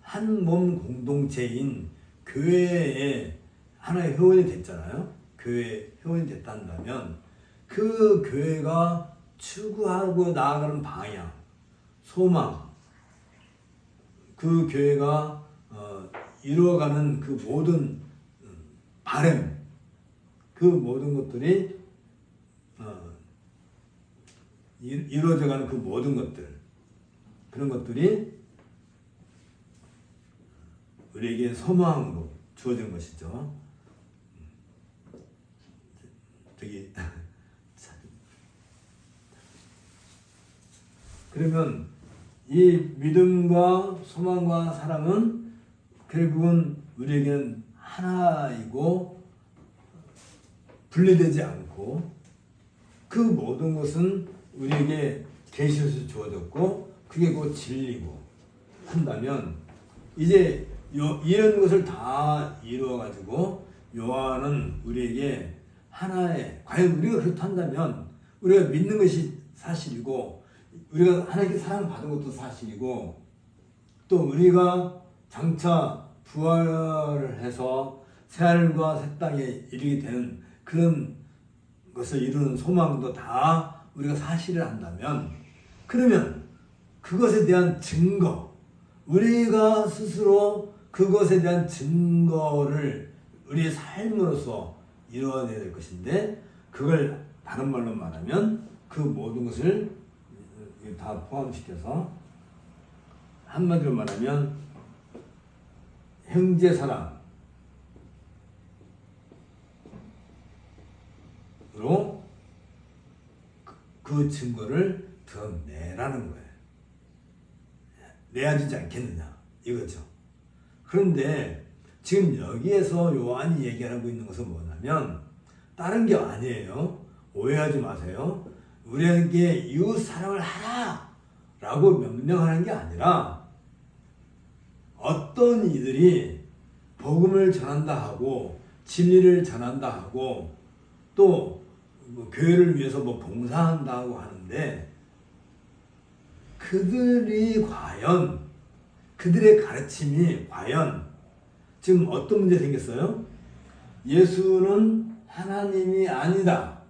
한 몸 공동체인 교회의 하나의 회원이 됐잖아요. 교회 회원이 됐다면 그 교회가 추구하고 나아가는 방향, 소망, 그 교회가 이루어가는 그 모든 바람, 그 모든 것들이 이루어져가는 그 모든 것들, 그런 것들이 우리에게 소망으로 주어진 것이죠. 되게 그러면 이 믿음과 소망과 사랑은 결국은 우리에게는 하나이고 분리되지 않고 그 모든 것은 우리에게 계시에서 주어졌고 그게 곧 진리고 한다면 이제 이런 것을 다 이루어 가지고 요한은 우리에게 하나의 과연 우리가 그렇다면 우리가 믿는 것이 사실이고 우리가 하나님께 사랑받은 것도 사실이고 또 우리가 장차 부활을 해서 새하늘과 새 땅에 이르게 되는 그런 것을 이루는 소망도 다 우리가 사실을 한다면 그러면 그것에 대한 증거 우리가 스스로 그것에 대한 증거를 우리의 삶으로서 이루어내야 될 것인데 그걸 다른 말로 말하면 그 모든 것을 다 포함시켜서 한마디로 말하면 형제 사랑으로 그 증거를 드러내라는 거예요. 내야 되지 않겠느냐 이거죠. 그런데 지금 여기에서 요한이 얘기하고 있는 것은 뭐냐면 다른 게 아니에요. 오해하지 마세요. 우리에게 이웃 사랑을 하라 라고 명령하는 게 아니라 어떤 이들이 복음을 전한다 하고 진리를 전한다 하고 또 뭐 교회를 위해서 뭐 봉사한다 하고 하는데 그들이 과연 그들의 가르침이 과연 지금 어떤 문제 생겼어요? 예수는 하나님이 아니다.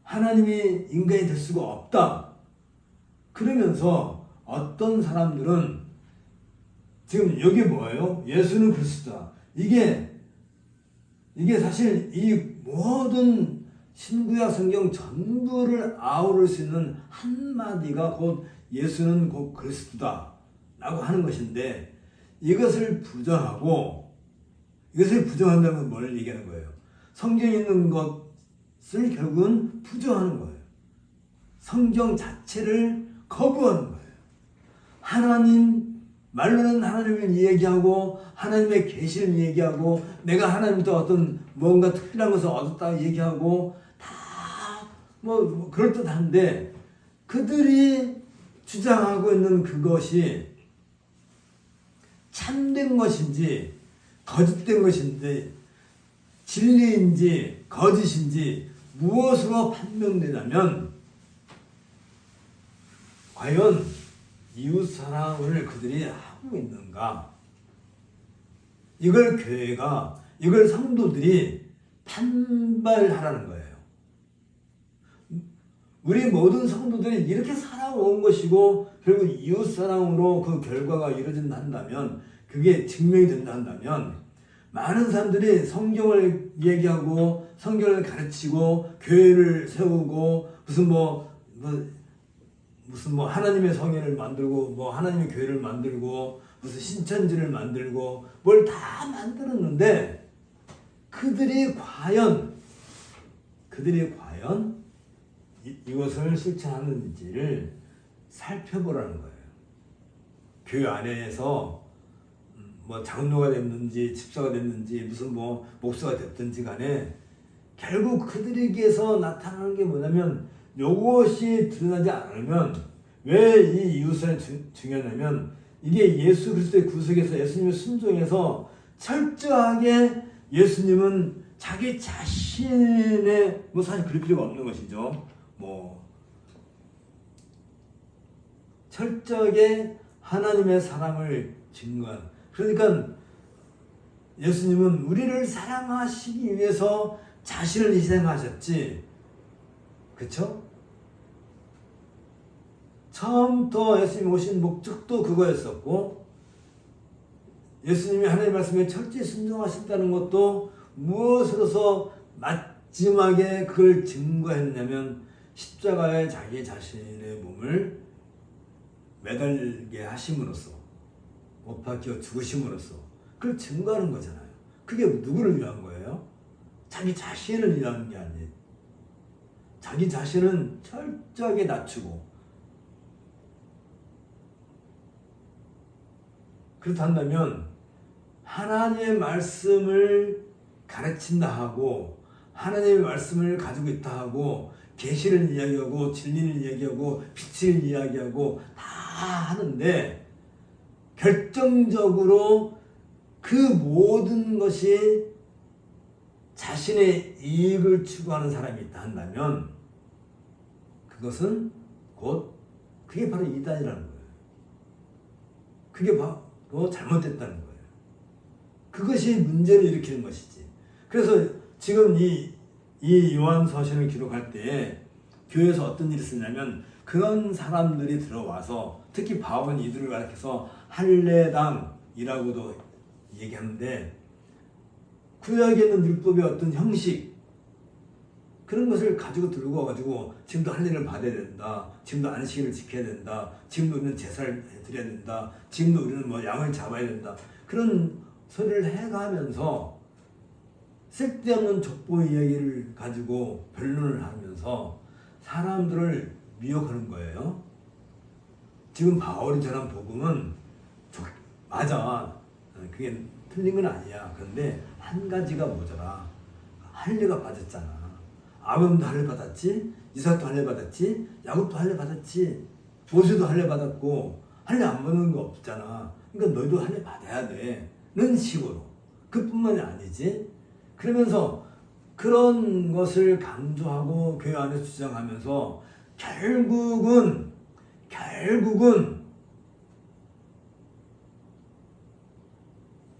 하나님이 인간이 될 수가 없다. 그러면서 어떤 사람들은 지금 여기 뭐예요? 예수는 그리스도다. 이게 사실 이 모든 신구약 성경 전부를 아우를 수 있는 한마디가 곧 예수는 곧 그리스도다 라고 하는 것인데 이것을 부정한다면 뭘 얘기하는 거예요? 성경에 있는 것을 결국은 부정하는 거예요. 성경 자체를 거부하는 거예요. 말로는 하나님을 얘기하고 하나님의 계시를 얘기하고 내가 하나님부터 어떤 뭔가 특별한 것을 얻었다고 얘기하고 다 뭐 그럴듯한데 그들이 주장하고 있는 그것이 참된 것인지 거짓된 것인지 진리인지 거짓인지 무엇으로 판명되냐면 과연 이웃 사랑을 그들이 하고 있는가? 이걸 교회가, 이걸 성도들이 판별하라는 거예요. 우리 모든 성도들이 이렇게 살아온 것이고 결국 이웃 사랑으로 그 결과가 이루어진다 한다면 그게 증명이 된다 한다면 많은 사람들이 성경을 얘기하고 성경을 가르치고 교회를 세우고 무슨 하나님의 성회를 만들고 뭐 하나님의 교회를 만들고 무슨 신천지를 만들고 뭘 다 만들었는데 그들이 과연 이것을 실천하는지를 살펴보라는 거예요. 교회 안에서 뭐 장로가 됐는지 집사가 됐는지 무슨 뭐 목사가 됐든지 간에 결국 그들에게서 나타나는 게 뭐냐면 요것이 드러나지 않으면 왜 이 이웃을 중요하냐면 이게 예수 그리스도의 구속에서 예수님의 순종에서 철저하게 예수님은 자기 자신의 뭐 사실 그럴 필요가 없는 것이죠. 뭐 철저하게 하나님의 사랑을 증거한 그러니까 예수님은 우리를 사랑하시기 위해서 자신을 희생하셨지. 그쵸? 처음부터 예수님이 오신 목적도 그거였었고 예수님이 하나님의 말씀에 철저히 순종하신다는 것도 무엇으로서 마지막에 그걸 증거했느냐면 십자가에 자기 자신의 몸을 매달게 하심으로써 못 박혀 죽으심으로써 그걸 증거하는 거잖아요. 그게 누구를 위한 거예요? 자기 자신을 위한 게 아니에요. 자기 자신은 철저하게 낮추고, 그렇다면 하나님의 말씀을 가르친다 하고 하나님의 말씀을 가지고 있다 하고 계시를 이야기하고 진리를 이야기하고 빛을 이야기하고 다 하는데 결정적으로 그 모든 것이 자신의 이익을 추구하는 사람이 있다 한다면 그것은 곧 그게 바로 이단이라는 거예요. 그게 바로 잘못됐다는 거예요. 그것이 문제를 일으키는 것이지. 그래서 지금 이 요한서신을 기록할 때에 교회에서 어떤 일이 있었냐면 그런 사람들이 들어와서 특히 바울은 이들을 가리켜서 할례당이라고도 얘기하는데 구약에 있는 율법의 어떤 형식 그런 것을 가지고 들고 와가지고 지금도 할례를 받아야 된다. 지금도 안식일을 지켜야 된다. 지금도 우리는 제사를 드려야 된다. 지금도 우리는 뭐 양을 잡아야 된다. 그런 소리를 해가면서 쓸데없는 족보 이야기를 가지고 변론을 하면서 사람들을 미혹하는 거예요. 지금 바울이 전한 복음은 맞아. 그게 틀린 건 아니야. 그런데 한 가지가 모자라. 할례가 빠졌잖아. 아브람도 할례 받았지, 이삭도 할례 받았지, 야곱도 할례 받았지, 모세도 할례 받았고 할례 안 받는 거 없잖아. 그러니까 너희도 할례 받아야 돼. 는 식으로. 그뿐만이 아니지. 그러면서 그런 것을 강조하고 교회 안에서 주장하면서 결국은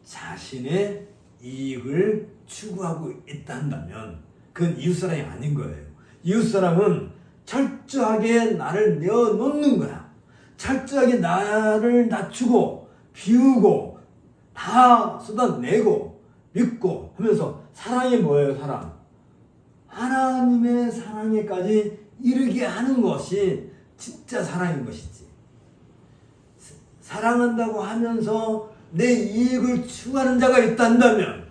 자신의 이익을 추구하고 있다 한다면 그건 이웃사람이 아닌 거예요. 이웃사람은 철저하게 나를 내어놓는 거야. 철저하게 나를 낮추고 비우고 다 쏟아내고 믿고 하면서 사랑이 뭐예요? 사랑. 하나님의 사랑에까지 이르게 하는 것이 진짜 사랑인 것이지. 사랑한다고 하면서 내 이익을 추구하는 자가 있다 한다면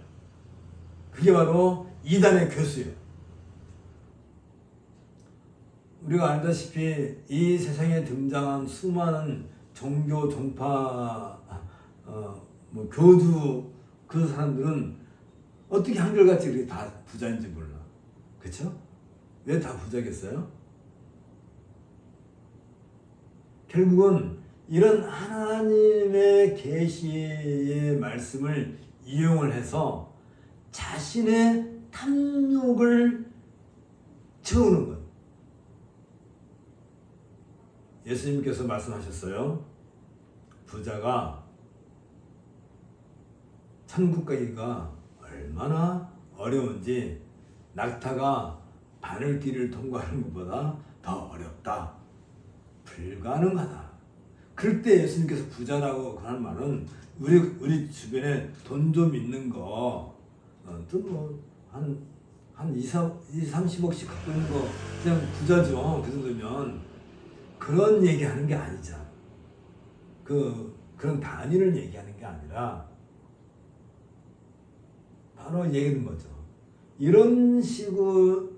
그게 바로 이단의 교수예요. 우리가 알다시피 이 세상에 등장한 수많은 종교, 종파, 교주 그 사람들은 어떻게 한결같이 그렇게 다 부자인지 몰라. 그렇죠? 왜 다 부자겠어요? 결국은 이런 하나님의 계시의 말씀을 이용을 해서 자신의 탐욕을 채우는 것. 예수님께서 말씀하셨어요. 부자가 천국 가기가 얼마나 어려운지 낙타가 바늘길을 통과하는 것보다 더 어렵다. 불가능하다. 그럴 때 예수님께서 부자라고 하는 말은 우리 주변에 돈 좀 있는 거, 한 2, 30억씩 갖고 있는 거 그냥 부자죠. 그 정도면 그런 얘기하는 게 아니잖아. 그런 단위를 얘기하는 게 아니라 바로 얘기하는 거죠. 이런 식으로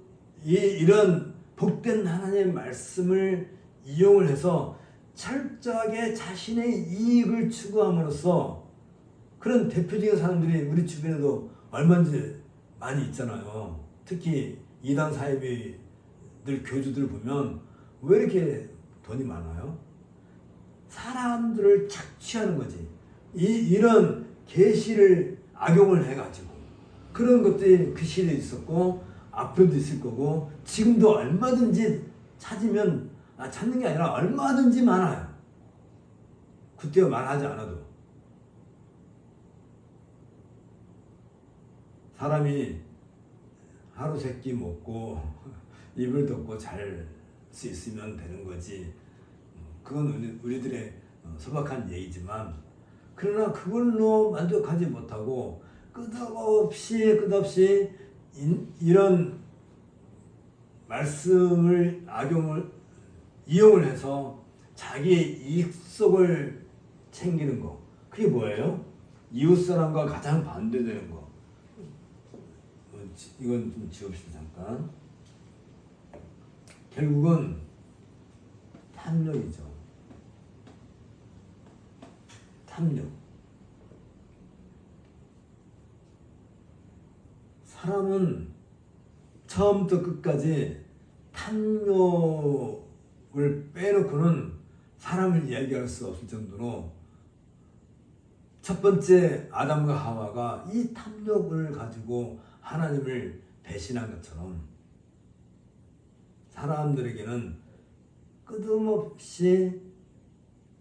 이런 복된 하나님의 말씀을 이용을 해서 철저하게 자신의 이익을 추구함으로써 그런 대표적인 사람들이 우리 주변에도 얼마든지 많이 있잖아요. 특히 이단 사이비들 교주들 보면 왜 이렇게 돈이 많아요? 사람들을 착취하는 거지. 이런 계시를 악용을 해가지고 그런 것들이 그 시대에 있었고 앞으로도 있을 거고 지금도 얼마든지 찾는 게 아니라 얼마든지 많아요. 그때가 말하지 않아도. 사람이 하루 세끼 먹고 입을 덮고 잘 수 있으면 되는 거지. 그건 우리들의 소박한 예의지만 그러나 그걸로 만족하지 못하고 끝없이 이런 말씀을 이용을 해서 자기의 이익속을 챙기는 거. 그게 뭐예요? 이웃사람과 가장 반대되는 거. 이건 좀 지웁시다 잠깐. 결국은 탐욕이죠. 탐욕. 사람은 처음부터 끝까지 탐욕을 빼놓고는 사람을 이야기할 수 없을 정도로 첫 번째 아담과 하와가 이 탐욕을 가지고 하나님을 배신한 것처럼 사람들에게는 끝없이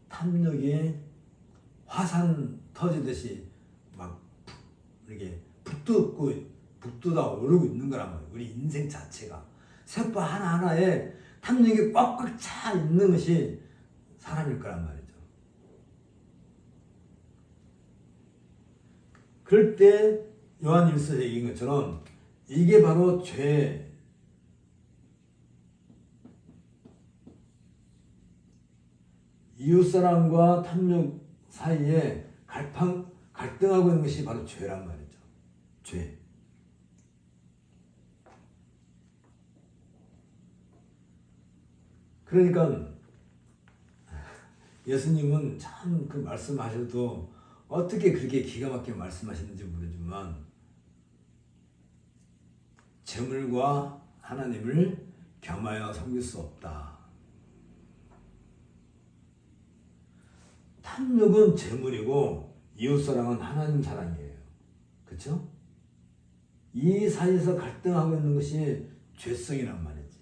탐욕이 화산 터지듯이 막 이렇게 북돋아 오르고 있는 거란 말이에요. 우리 인생 자체가 세포 하나하나에 탐욕이 꽉꽉 차 있는 것이 사람일 거란 말이죠. 그럴 때 요한 1서에 얘기한 것처럼 이게 바로 죄, 이웃사랑과 탐욕 사이에 갈등하고 있는 것이 바로 죄란 말이죠. 죄. 그러니까 예수님은 참 그 말씀하셔도 어떻게 그렇게 기가 막히게 말씀하시는지 모르지만 재물과 하나님을 겸하여 섬길 수 없다. 탐욕은 재물이고 이웃사랑은 하나님 사랑이에요. 그렇죠? 이 사이에서 갈등하고 있는 것이 죄성이란 말이지.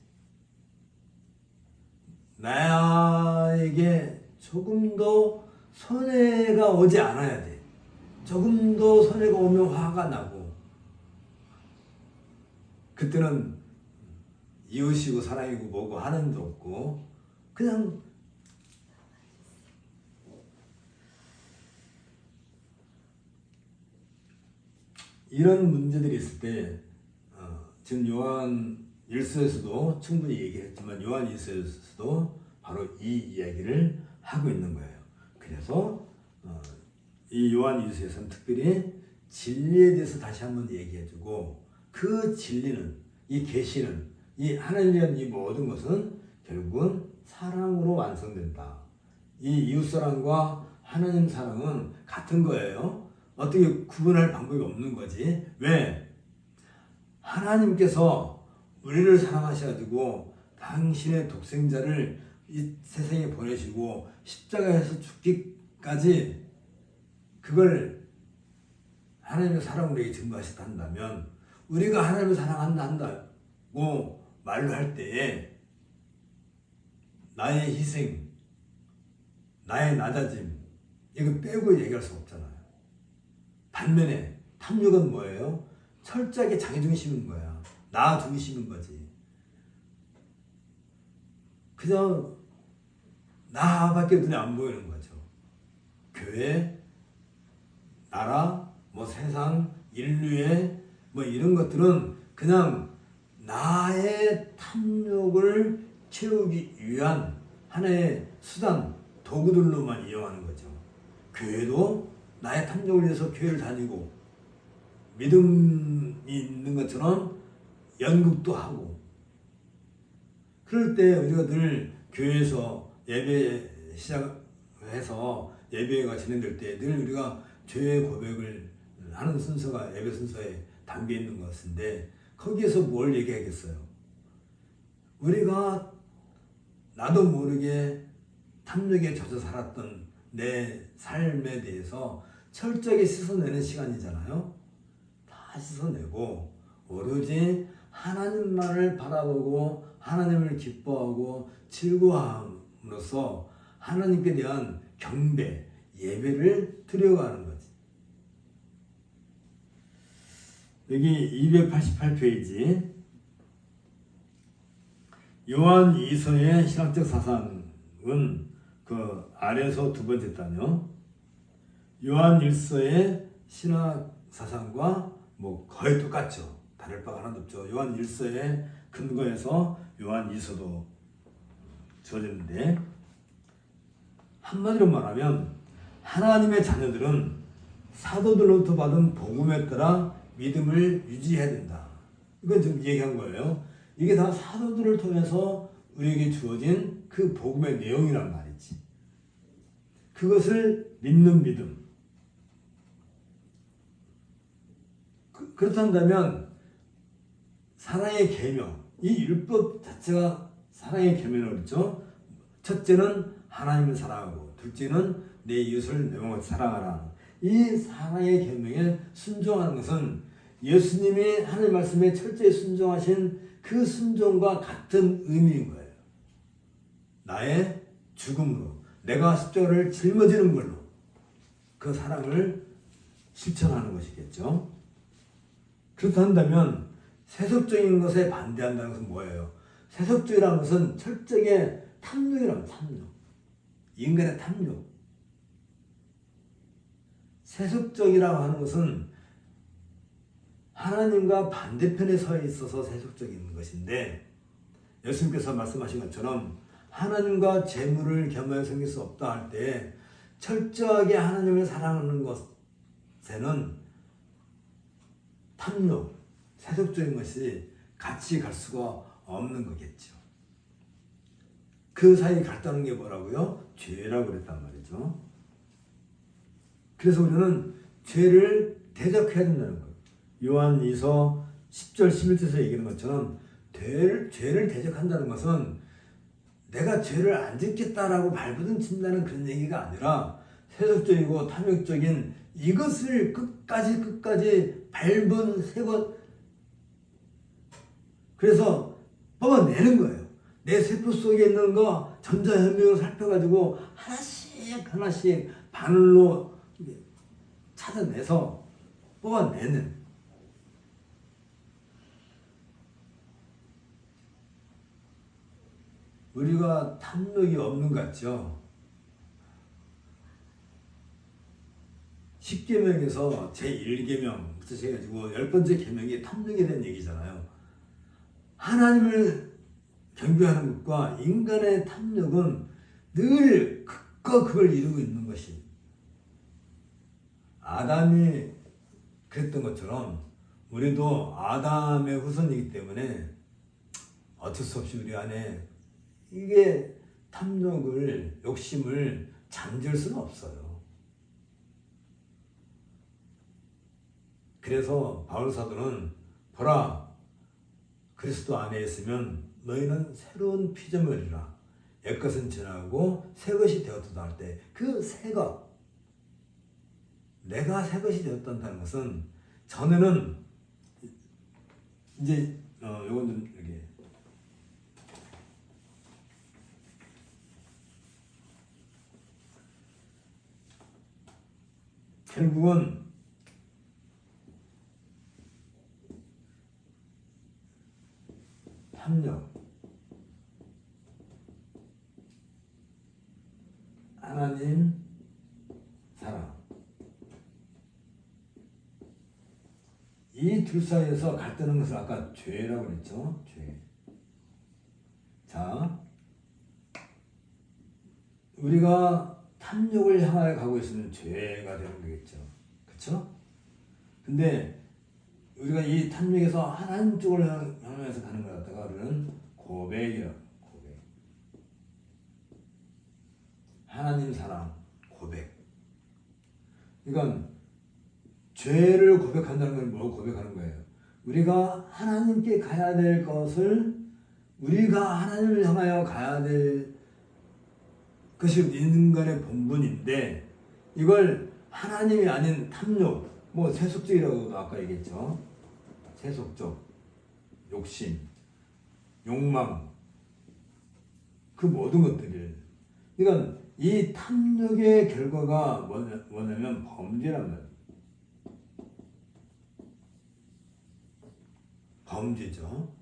나에게 조금 더 손해가 오지 않아야 돼. 조금 더 손해가 오면 화가 나고 그때는 이웃이고 사랑이고 뭐고 하나님도 없고 그냥 이런 문제들이 있을 때 지금 요한 1서에서도 충분히 얘기했지만 요한 2서에서도 바로 이 이야기를 하고 있는 거예요. 그래서 이 요한 2서에서는 특별히 진리에 대해서 다시 한번 얘기해주고 그 진리는 이 계시는 이 하나님에 대한 이 모든 것은 결국은 사랑으로 완성된다. 이 이웃사랑과 하나님 사랑은 같은 거예요. 어떻게 구분할 방법이 없는 거지. 왜? 하나님께서 우리를 사랑하셔가지고 당신의 독생자를 이 세상에 보내시고 십자가에서 죽기까지 그걸 하나님의 사랑을 우리에게 증거하셨다면 우리가 하나님을 사랑한다고 말을 할 때에 나의 희생, 나의 낮아짐 이거 빼고 얘기할 수 없잖아요. 반면에 탐욕은 뭐예요? 철저하게 자기중심인 거야. 나 중심인 거지. 그냥 나밖에 눈에 안 보이는 거죠. 교회, 나라, 뭐 세상, 인류의 뭐 이런 것들은 그냥 나의 탐욕을 채우기 위한 하나의 수단, 도구들로만 이용하는 거죠. 교회도 나의 탐욕을 위해서 교회를 다니고 믿음이 있는 것처럼 연극도 하고 그럴 때 우리가 늘 교회에서 예배 시작해서 예배가 진행될 때 늘 우리가 죄의 고백을 하는 순서가 예배 순서에 담겨 있는 것 같은데 거기에서 뭘 얘기하겠어요? 우리가 나도 모르게 탐욕에 젖어 살았던 내 삶에 대해서 철저하게 씻어내는 시간이잖아요. 다 씻어내고 오로지 하나님만을 바라보고 하나님을 기뻐하고 즐거워함으로써 하나님께 대한 경배, 예배를 드려가는 거지. 여기 288페이지 요한 2서의 신학적 사상은 그 아래서 두 번째 단요. 요한 1서의 신학 사상과 뭐 거의 똑같죠. 다를 바가 하나도 없죠. 요한 1서의 근거에서 요한 2서도 주어졌는데 한마디로 말하면 하나님의 자녀들은 사도들로부터 받은 복음에 따라 믿음을 유지해야 된다. 이건 지금 얘기한 거예요. 이게 다 사도들을 통해서 우리에게 주어진 그 복음의 내용이란 말이지. 그것을 믿는 믿음. 그렇다면 사랑의 계명, 이 율법 자체가 사랑의 계명을 그랬죠. 첫째는 하나님을 사랑하고, 둘째는 내 이웃을 내 몸을 사랑하라. 이 사랑의 계명에 순종하는 것은 예수님이 하나님 말씀에 철저히 순종하신 그 순종과 같은 의미인 거예요. 나의 죽음으로, 내가 십자가를 짊어지는 걸로 그 사랑을 실천하는 것이겠죠. 그렇다면 세속적인 것에 반대한다는 것은 뭐예요? 세속주의라는 것은 철저하게 탐욕이라는 탐욕. 인간의 탐욕. 세속적이라고 하는 것은 하나님과 반대편에 서 있어서 세속적인 것인데, 예수님께서 말씀하신 것처럼 하나님과 재물을 겸하여 섬길 수 없다 할 때 철저하게 하나님을 사랑하는 것에는 탐욕, 세속적인 것이 같이 갈 수가 없는 거겠죠. 그 사이에 갔다는 게 뭐라고요? 죄라고 그랬단 말이죠. 그래서 우리는 죄를 대적해야 된다는 거예요. 요한 2서 10절 11절에서 얘기하는 것처럼 죄를 대적한다는 것은 내가 죄를 안 짓겠다라고 발부둥친다는 그런 얘기가 아니라 세속적이고 탐욕적인 이것을 끝까지 밟은 세것, 그래서 뽑아내는 거예요. 내 세포 속에 있는 거 전자현미경을 살펴가지고 하나씩 바늘로 찾아내서 뽑아내는, 우리가 탐욕이 없는 것 같죠? 10계명에서 제1계명부터 해가지고 10번째 계명이 탐욕에 대한 얘기잖아요. 하나님을 경배하는 것과 인간의 탐욕은 늘 극과 극을 이루고 있는 것이, 아담이 그랬던 것처럼 우리도 아담의 후손이기 때문에 어쩔 수 없이 우리 안에 이게 탐욕을, 욕심을 잠재울 수는 없어요. 그래서 바울 사도는 보라, 그리스도 안에 있으면 너희는 새로운 피조물이라, 옛것은 지나고 새것이 되었다 할 때 그 새것, 내가 새것이 되었다는 것은 전에는 이제 요건 좀 여기 결국은 탐욕, 하나님 사랑, 이 둘 사이에서 갈등하는 것을 아까 죄라고 그랬죠. 죄. 자, 우리가 탐욕을 향하여 가고 있으면 죄가 되는 거겠죠. 그렇죠? 근데 우리가 이 탐욕에서 하나님 쪽을 향해서 가는 것 같다가 우리는 고백이라고. 고백. 하나님 사랑, 고백. 그러니까 죄를 고백한다는 건 뭐 고백하는 거예요? 우리가 하나님께 가야 될 것을, 우리가 하나님을 향하여 가야 될 것이 인간의 본분인데, 이걸 하나님이 아닌 탐욕, 뭐 세속적이라고도 아까 얘기했죠. 세속적, 욕심, 욕망, 그 모든 것들을, 그러니까 이 탐욕의 결과가 뭐냐면 범죄란 말이에요. 범죄죠.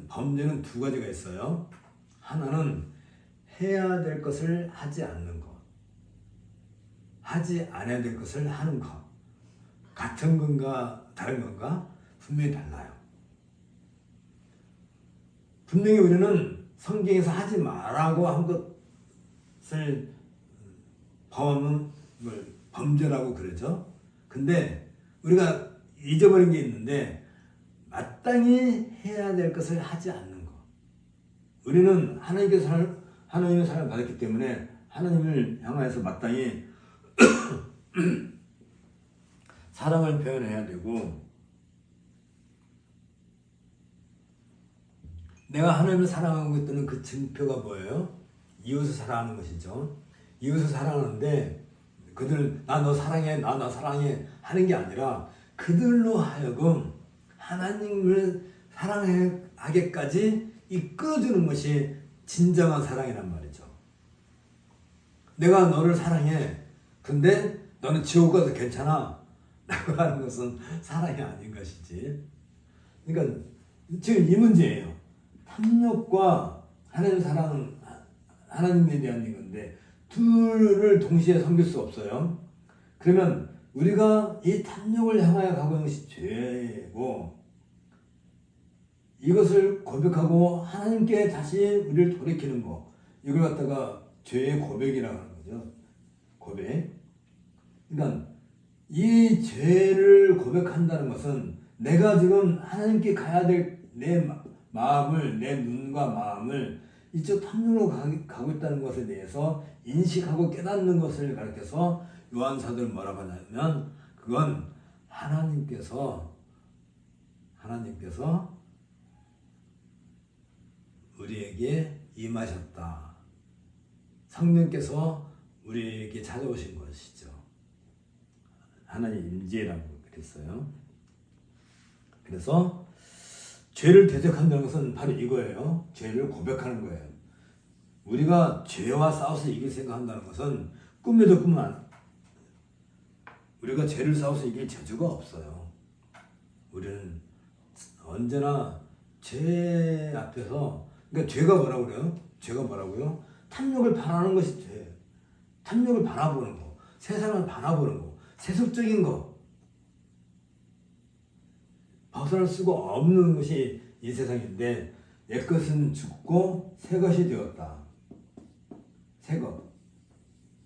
범죄는 두 가지가 있어요. 하나는 해야 될 것을 하지 않는 것, 하지 않아야 될 것을 하는 것. 같은 건가 다른 건가? 분명히 달라요. 분명히 우리는 성경에서 하지 말라고 한 것을 범죄라고 그러죠. 근데 우리가 잊어버린 게 있는데, 마땅히 해야 될 것을 하지 않는 것. 우리는 하나님의 사랑을 받았기 때문에 하나님을 향하여서 마땅히 사랑을 표현해야 되고, 내가 하나님을 사랑하고 있다는 그 증표가 뭐예요? 이웃을 사랑하는 것이죠. 이웃을 사랑하는데 그들 나 너 사랑해, 나 너 사랑해 하는 게 아니라 그들로 하여금 하나님을 사랑하게까지 이끌어주는 것이 진정한 사랑이란 말이죠. 내가 너를 사랑해. 근데 너는 지옥 가도 괜찮아. 라고 하는 것은 사랑이 아닌 것이지. 그러니까 지금 이 문제예요. 탐욕과 하나님 사랑, 하나님에 대한 이건데 둘을 동시에 섬길 수 없어요. 그러면 우리가 이 탐욕을 향하여 가고 있는 것이 죄고, 이것을 고백하고 하나님께 다시 우리를 돌이키는 거, 이걸 갖다가 죄의 고백이라고 하는 거죠. 고백. 그러니까 이 죄를 고백한다는 것은 내가 지금 하나님께 가야 될 내 마음을, 내 눈과 마음을 이쪽 탐욕으로 가고 있다는 것에 대해서 인식하고 깨닫는 것을 가르쳐서 요한사도는 뭐라고 하냐면, 그건 하나님께서 우리에게 임하셨다. 성령께서 우리에게 찾아오신 것이죠. 하나님 임재라고 그랬어요. 그래서 죄를 대적한다는 것은 바로 이거예요. 죄를 고백하는 거예요. 우리가 죄와 싸워서 이길 생각한다는 것은 꿈에도 꾸면 우리가 죄를 싸워서 이길 재주가 없어요. 우리는 언제나 죄 앞에서, 그러니까 죄가 뭐라고 그래요? 죄가 뭐라고요? 탐욕을 바라는 것이 죄예요. 탐욕을 바라보는 거, 세상을 바라보는 거, 세속적인 거, 벗어날 수가 없는 것이 이 세상인데, 옛것은 죽고 새 것이 되었다. 새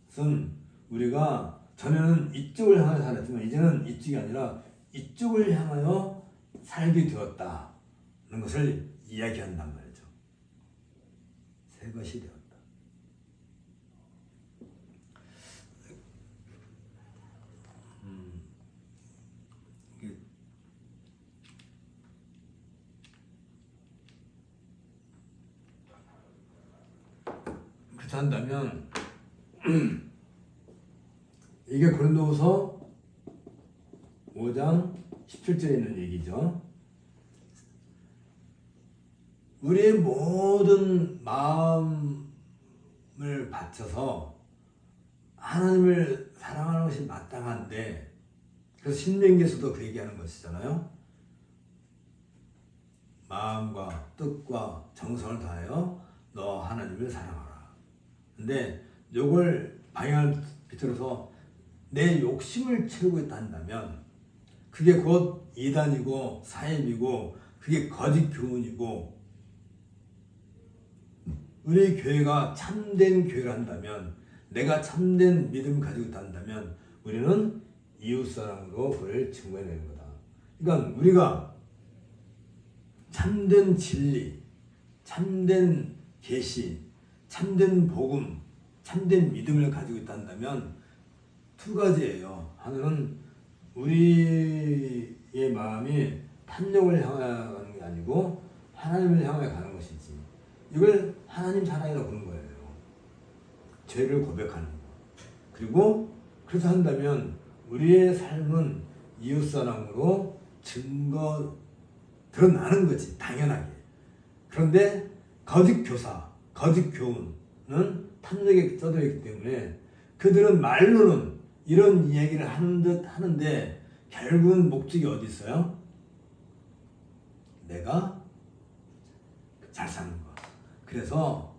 것은 우리가 전에는 이쪽을 향하여 살았지만 이제는 이쪽이 아니라 이쪽을 향하여 살게 되었다는 것을 이야기한단 말이죠. 새 것이 되었다. 그렇다 한다면 이게 고린도후서 5장 17절에 있는 얘기죠. 우리의 모든 마음을 바쳐서 하나님을 사랑하는 것이 마땅한데, 그래서 신명기에서도 그 얘기하는 것이잖아요. 마음과 뜻과 정성을 다하여 너 하나님을 사랑하라. 근데 요걸 방향을 비틀어서 내 욕심을 채우고 있다 한다면 그게 곧 이단이고 사입이고 그게 거짓 교훈이고, 우리 교회가 참된 교회를 한다면, 내가 참된 믿음을 가지고 있다 한다면 우리는 이웃사랑으로 그를 증거해내는 거다. 그러니까 우리가 참된 진리, 참된 계시, 참된 복음, 참된 믿음을 가지고 있다 한다면 두 가지예요. 하나는 우리의 마음이 탐욕을 향하여 가는 게 아니고 하나님을 향하여 가는 것이지. 이걸 하나님 사랑이라고 부르는 거예요. 죄를 고백하는 거. 그리고 그렇게 한다면 우리의 삶은 이웃사랑으로 드러나는 거지, 당연하게. 그런데 거짓 교사, 거짓 교훈은 탐욕에 젖어 있기 때문에 그들은 말로는 이런 이야기를 하는 듯 하는데 결국은 목적이 어디 있어요? 내가 잘 사는 거. 그래서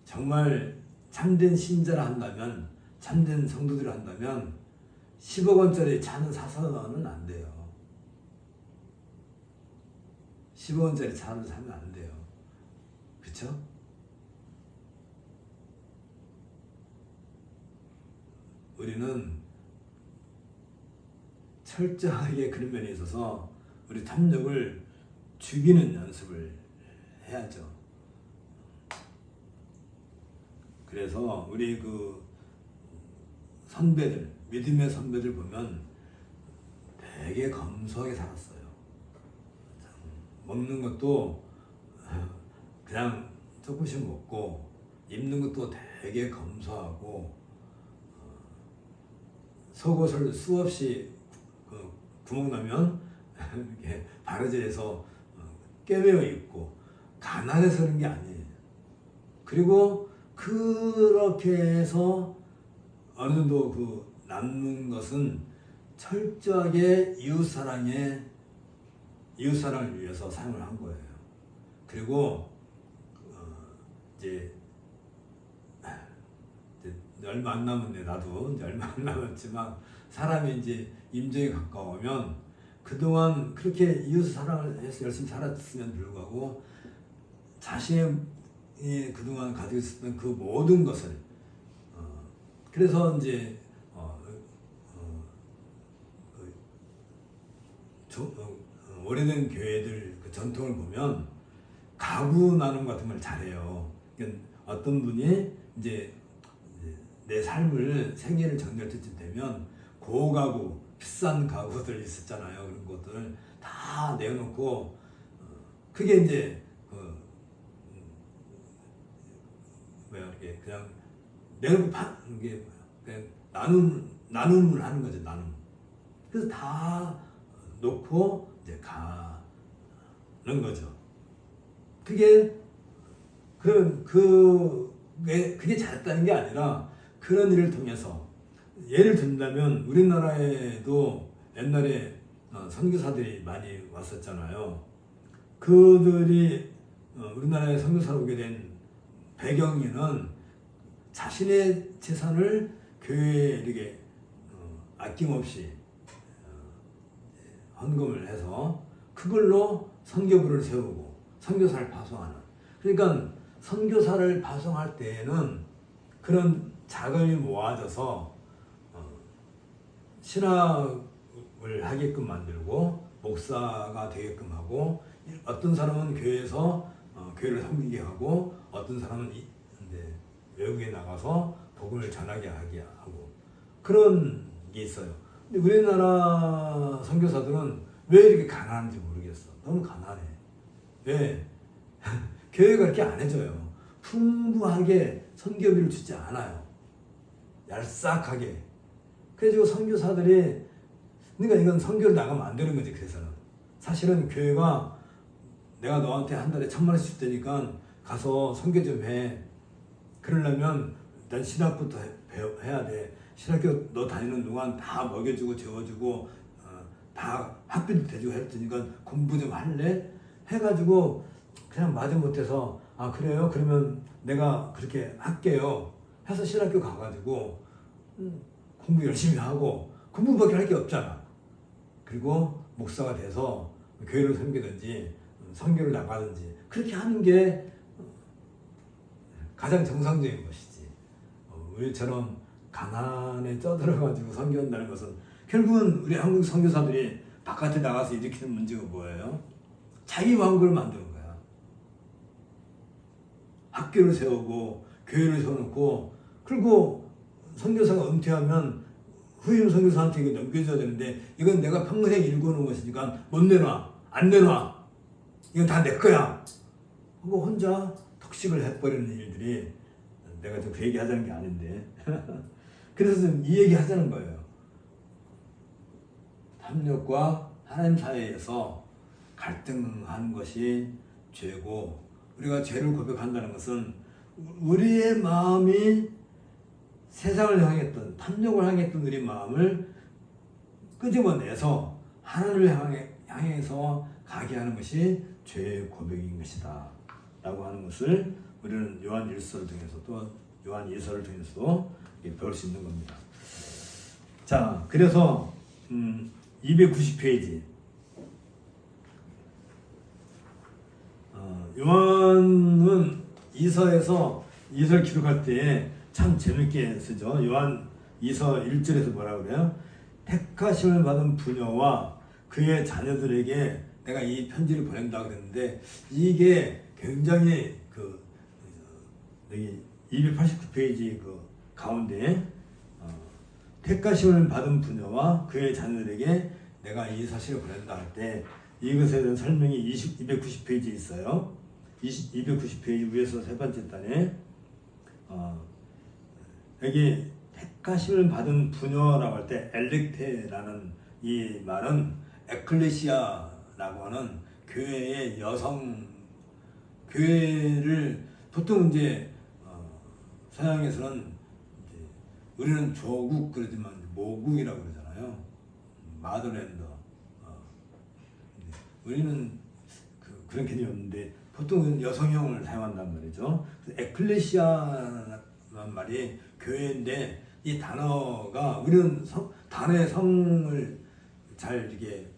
정말 참된 신자라 한다면, 참된 성도들을 한다면 10억 원짜리 차는 사서는 안 돼요. 10억 원짜리 차를 사면 안 돼요. 그쵸? 우리는 철저하게 그런 면에 있어서 우리 탐욕을 죽이는 연습을 해야죠. 그래서 우리 그 선배들, 믿음의 선배들 보면 되게 검소하게 살았어요. 먹는 것도 그냥 조금씩 먹고, 입는 것도 되게 검소하고, 속옷을 수없이 구멍 나면 이렇게 바느질해서 꿰매어 입고, 가난해서 그런 게 아니에요. 그리고 그렇게 해서 어느 정도 그 남는 것은 철저하게 이웃사랑을 위해서 사용을 한 거예요. 그리고 이제 얼마 안 남았네. 나도 이제 얼마 안 남았지만 사람이 이제 임종에 가까우면 그동안 그렇게 이웃 사랑을 해서 열심히 살았으면 불구하고 자신이 그동안 가지고 있었던 그 모든 것을 그래서 이제 오래된 교회들 그 전통을 보면 가구 나눔 같은 걸 잘해요. 그러니까 어떤 분이 이제 내 삶을 생애를 정리할 때쯤 되면 고가구, 비싼 가구들 있었잖아요. 그런 것들 다 내어놓고 그게 이제 이렇게 그냥 내놓고 이게 그냥 나눔을 하는 거죠. 나눔. 그래서 다 놓고 이제 가는 거죠. 그게 그게 잘했다는 게 아니라 그런 일을 통해서 예를 든다면 우리나라에도 옛날에 선교사들이 많이 왔었잖아요. 그들이 우리나라에 선교사로 오게 된 배경에는 자신의 재산을 교회에 이렇게 아낌없이 헌금을 해서 그걸로 선교부를 세우고 선교사를 파송하는. 그러니까 선교사를 파송할 때에는 그런 자금이 모아져서 신학을 하게끔 만들고 목사가 되게끔 하고, 어떤 사람은 교회에서 교회를 섬기게 하고, 어떤 사람은 이제 외국에 나가서 복음을 전하게 하게 하고, 그런 게 있어요. 근데 우리나라 선교사들은 왜 이렇게 가난한지 모르겠어. 너무 가난해. 왜? 교회가 그렇게 안 해줘요. 풍부하게 선교비를 주지 않아요. 얄싹하게. 그래가지고 선교사들이, 그러니까 이건 선교를 나가면 안 되는 거지. 그래서는 사실은 교회가 내가 너한테 한 달에 1,000만 원씩 줄 테니까 가서 선교 좀 해. 그러려면 일단 신학부터 해야 돼. 신학교 너 다니는 동안 다 먹여주고 재워주고 다 학비도 대주고 했으니까 공부 좀 할래? 해가지고 그냥 마지못해서 아 그래요? 그러면 내가 그렇게 할게요. 해서 신학교 가가지고 공부 열심히 하고 공부밖에 할 게 없잖아. 그리고 목사가 돼서 교회를 섬기든지 선교를 나가든지 그렇게 하는 게 가장 정상적인 것이지. 우리처럼 가난에 쪄들어가지고 선교한다는 것은 결국은 우리 한국 선교사들이 바깥에 나가서 일으키는 문제가 뭐예요? 자기 왕국을 만드는 거야. 학교를 세우고 교회를 세워놓고, 그리고 선교사가 은퇴하면 후임 선교사한테 이거 넘겨줘야 되는데 이건 내가 평생 일궈놓은 것이니까 못 내놔, 안 내놔, 이건 다 내 거야 하고 혼자 턱식을 해버리는 일들이, 내가 좀 그 얘기 하자는 게 아닌데 그래서 좀 이 얘기 하자는 거예요. 탐욕과 하나님 사이에서 갈등하는 것이 죄고, 우리가 죄를 고백한다는 것은 우리의 마음이 세상을 향했던, 탐욕을 향했던 우리 마음을 끄집어내서 하나님을 향해서 가게 하는 것이 죄의 고백인 것이다 라고 하는 것을 우리는 요한 1서를 통해서 또 요한 2서를 통해서도 배울 수 있는 겁니다. 자, 그래서 290페이지 요한은 2서에서 2서를 기록할 때 참 재밌게 쓰죠. 요한 2서 1절에서 뭐라 그래요? 택하심을 받은 부녀와 그의 자녀들에게 내가 이 편지를 보낸다 그랬는데 이게 굉장히 여기 289페이지 그 가운데 택하심을 받은 부녀와 그의 자녀들에게 내가 이 사실을 보낸다 할 때 이것에 대한 설명이 290페이지에 있어요. 290페이지 위에서 세 번째 단에 여기 택하심을 받은 부녀라고 할 때 엘렉테라는 이 말은 에클레시아라고 하는 교회의 여성 교회를 보통 이제 서양에서는 이제 우리는 조국 그러지만 모국이라고 그러잖아요. 마더랜드. 우리는 그런 개념이 없는데 보통은 여성형을 사용한단 말이죠. 에클레시아라는 말이 교회인데 이 단어가 우리는 단어의 성을 잘 이렇게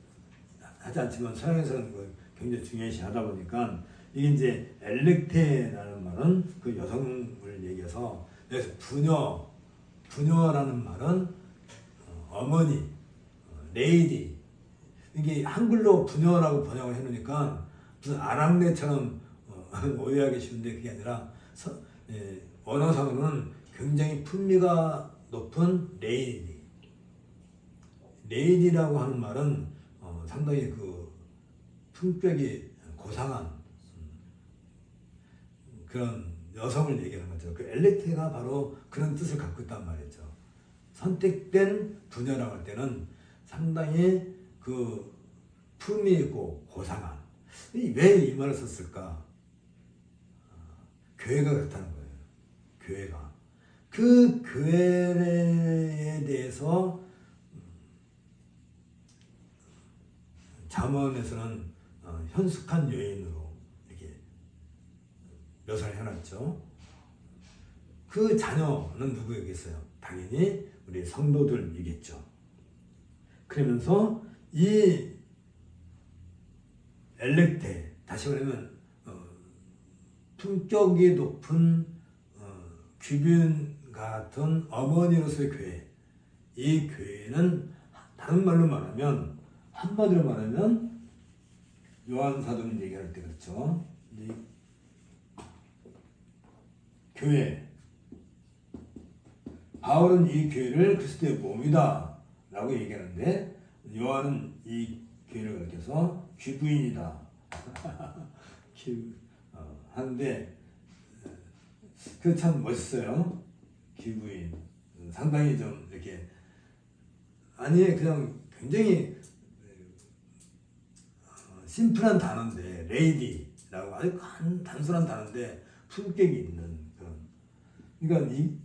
하지 않지만 서양에서는 굉장히 중요시하다 보니까 이게 이제 엘렉테라는 말은 그 여성을 얘기해서 그래서 부녀라는 말은 어머니, 레이디. 이게 한글로 부녀라고 번역을 해놓으니까 무슨 아랑네처럼 오해하기 쉬운데 그게 아니라 언어상으로는 굉장히 품위가 높은 레이디. 레이디라고 하는 말은 상당히 그 품격이 고상한 그런 여성을 얘기하는 거죠. 그 엘렉테가 바로 그런 뜻을 갖고 있단 말이죠. 선택된 부녀라고 할 때는 상당히 그 품이 있고 고상한. 왜 이 말을 썼을까? 교회가 그렇다는 거예요. 교회가. 그 교회에 대해서 잠언에서는 현숙한 여인으로 이렇게 묘사를 해놨죠. 그 자녀는 누구이겠어요? 당연히 우리 성도들이겠죠. 그러면서 이 엘렉테, 다시 말하면 품격이 높은 귀빈 같은 어머니로서의 교회, 이 교회는 다른 말로 말하면 한마디로 말하면 요한 사도는 얘기할 때 그렇죠. 이 교회, 바울은 이 교회를 그리스도의 몸이다 라고 얘기하는데 요한은 이 교회를 가리켜서 귀부인이다 하는데 그 참 멋있어요. 귀부인 상당히 좀 이렇게 아니 그냥 굉장히 심플한 단어인데 레이디라고 아주 단순한 단어인데 품격이 있는 그런. 그러니까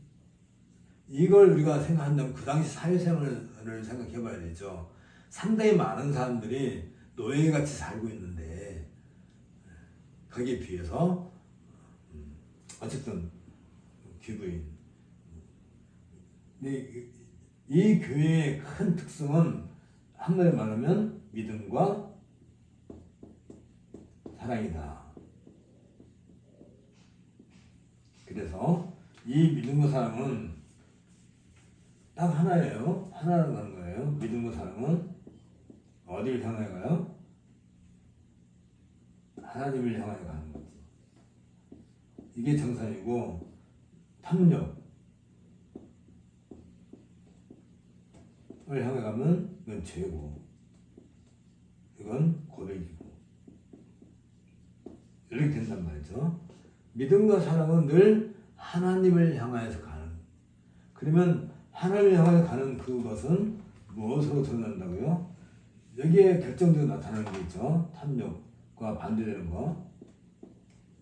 이걸 우리가 생각한다면 그 당시 사회생활을 생각해봐야 되죠. 상당히 많은 사람들이 노예같이 살고 있는데 거기에 비해서 어쨌든 귀부인. 이 교회의 큰 특성은 한마디로 말하면 믿음과 사랑이다. 그래서 이 믿음과 사랑은 딱 하나예요. 하나로 가는 거예요. 믿음과 사랑은 어디를 향하여 가요? 하나님을 향하여 가는 거지. 이게 정상이고 탐욕을 향해 가면 이건 죄고 이건 고백이고 이렇게 된단 말이죠. 믿음과 사랑은 늘 하나님을 향하여서 가는. 그러면 하나님을 향하여 가는 그것은 무엇으로 드러난다고요? 여기에 결정적으로 나타나는 게 있죠. 탐욕과 반대되는 거.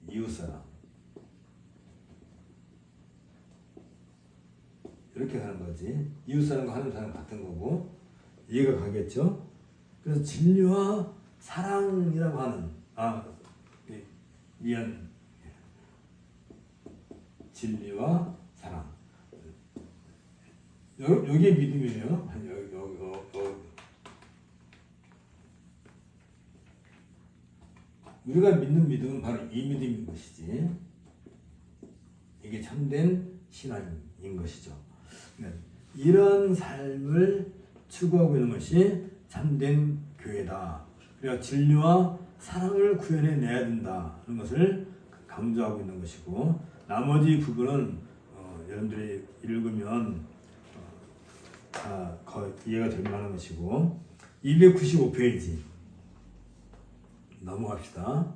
이웃사랑. 이렇게 가는 거지. 이웃사랑과 하나님 사랑 같은 거고 이해가 가겠죠? 그래서 진리와 사랑이라고 하는 미안 진리와 사랑. 여기에 믿음이에요. 우리가 믿는 믿음은 바로 이 믿음인 것이지. 이게 참된 신앙인 것이죠. 이런 삶을 추구하고 있는 것이 참된 교회다. 그래서 진리와 사랑을 구현해 내야 된다 하는 것을 강조하고 있는 것이고, 나머지 부분은 여러분들이 읽으면 다 이해가 될 만한 것이고, 295페이지 넘어갑시다.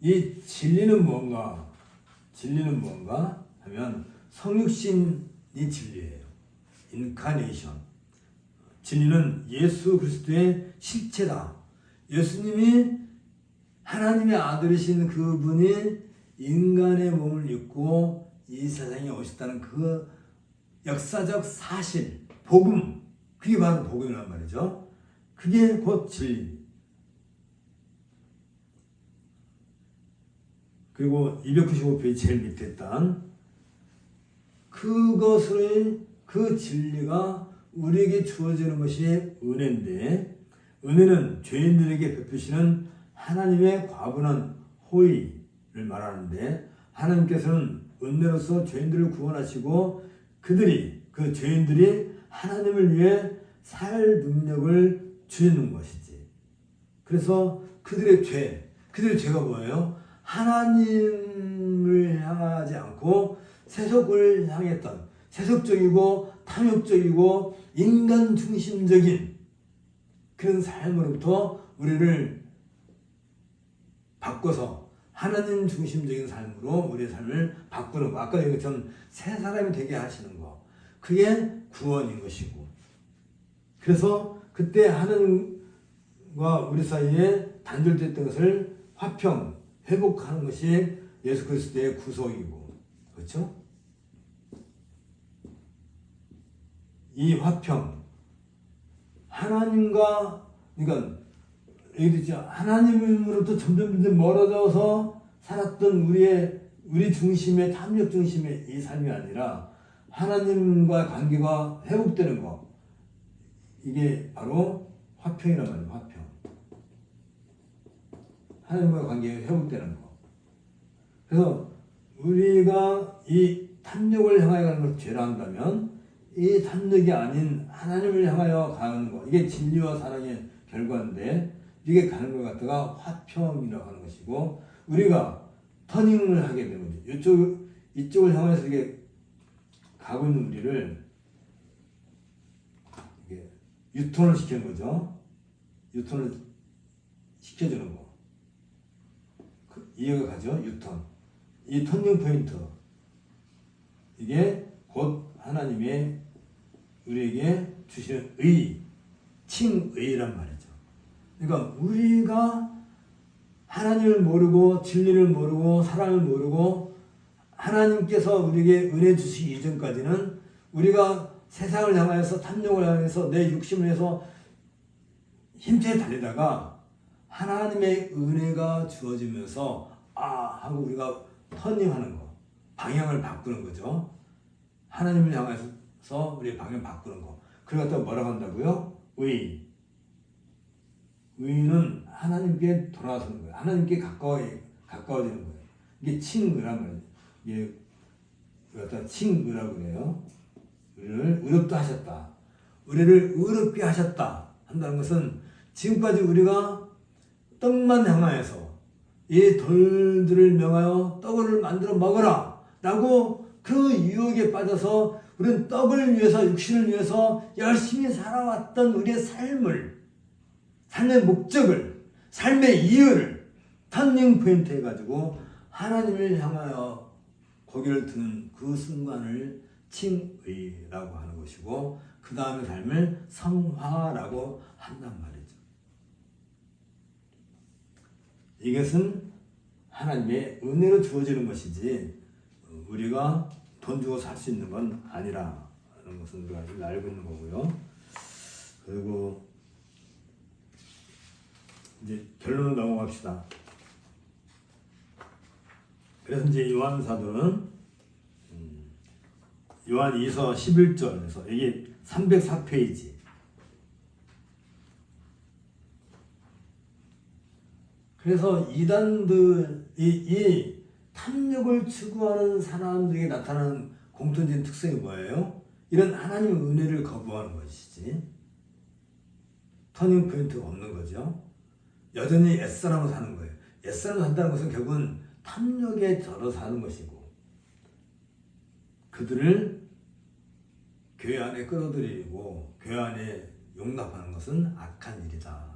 이 진리는 뭔가? 진리는 뭔가 하면 성육신이 진리예요. 인카네이션. 진리는 예수 그리스도의 실체다. 예수님이 하나님의 아들이신 그분이 인간의 몸을 입고 이 세상에 오셨다는 그 역사적 사실, 복음, 그게 바로 복음이란 말이죠. 그게 곧 진리. 그리고 295페이지 제일 밑에 딴 그 진리가 우리에게 주어지는 것이 은혜인데, 은혜는 죄인들에게 베푸시는 하나님의 과분한 호의를 말하는데, 하나님께서는 은혜로서 죄인들을 구원하시고 그 죄인들이 하나님을 위해 살 능력을 주시는 것이지. 그래서 그들의 죄가 뭐예요? 하나님을 향하지 않고 세속을 향했던, 세속적이고 탐욕적이고 인간 중심적인 그런 삶으로부터 우리를 바꿔서 하나님 중심적인 삶으로 우리의 삶을 바꾸는 거. 아까 얘기한 것처럼 새 사람이 되게 하시는 거. 그게 구원인 것이고. 그래서 그때 하나님과 우리 사이에 단절됐던 것을 회복하는 것이 예수 그리스도의 구속이고. 그렇죠? 이 화평. 그러니까 하나님으로부터 점점 멀어져서 살았던 우리 중심의, 탐욕 중심의 이 삶이 아니라 하나님과 관계가 회복되는 것. 이게 바로 화평이란 말이에요. 화평. 하나님과 관계가 회복되는 것. 그래서 우리가 이 탐욕을 향하여 가는 걸 죄라 한다면, 이 탐욕이 아닌 하나님을 향하여 가는 것, 이게 진리와 사랑의 결과인데, 이게 가는 것 같다가 화평이라고 하는 것이고, 우리가 터닝을 하게 되는 거죠. 이쪽을 향해서 이게 가고 있는 우리를 이게 유턴을 시키는 거죠. 유턴을 시켜주는 거. 이해가 가죠? 유턴. 이 터닝 포인트. 이게 곧 하나님의 우리에게 주시는 칭의란 말이죠. 그러니까 우리가 하나님을 모르고 진리를 모르고 사랑을 모르고 하나님께서 우리에게 은혜 주시기 이전까지는 우리가 세상을 향하여서 탐욕을 향해서 내 육심을 위해서 힘차게 달리다가 하나님의 은혜가 주어지면서 하고 우리가 터닝하는 거, 방향을 바꾸는 거죠. 하나님을 향해서 우리의 방향을 바꾸는 거. 그걸 갖다가 뭐라고 한다고요? 의는 하나님께 돌아서는 거예요. 하나님께 가까워지는 거예요. 이게 칭의란 말이에요. 이게 갖다 칭의라고 그래요. 우리를 의롭게 하셨다. 우리를 의롭게 하셨다 한다는 것은 지금까지 우리가 떡만 향하여서 이 돌들을 명하여 떡을 만들어 먹어라 라고 그 유혹에 빠져서 우리는 떡을 위해서, 육신을 위해서 열심히 살아왔던 우리의 삶의 목적을, 삶의 이유를 터닝 포인트 해가지고 하나님을 향하여 고개를 드는 그 순간을 칭의라고 하는 것이고, 그 다음의 삶을 성화라고 한단 말이죠. 이것은 하나님의 은혜로 주어지는 것이지 우리가 돈 주고 살 수 있는 건 아니라는 것은 우리가 알고 있는 거고요. 그리고 이제 결론을 넘어갑시다. 그래서 이제 요한 사도는 요한 2서 11절에서 이게 304페이지. 그래서 이단들 이 탐욕을 추구하는 사람들에게 나타나는 공통적인 특성이 뭐예요? 이런 하나님의 은혜를 거부하는 것이지 터닝 포인트가 없는 거죠. 여전히 옛사람으로 사는 거예요. 옛사람으로 산다는 것은 결국은 탐욕에 절어 사는 것이고 그들을 교회 안에 끌어들이고 교회 안에 용납하는 것은 악한 일이다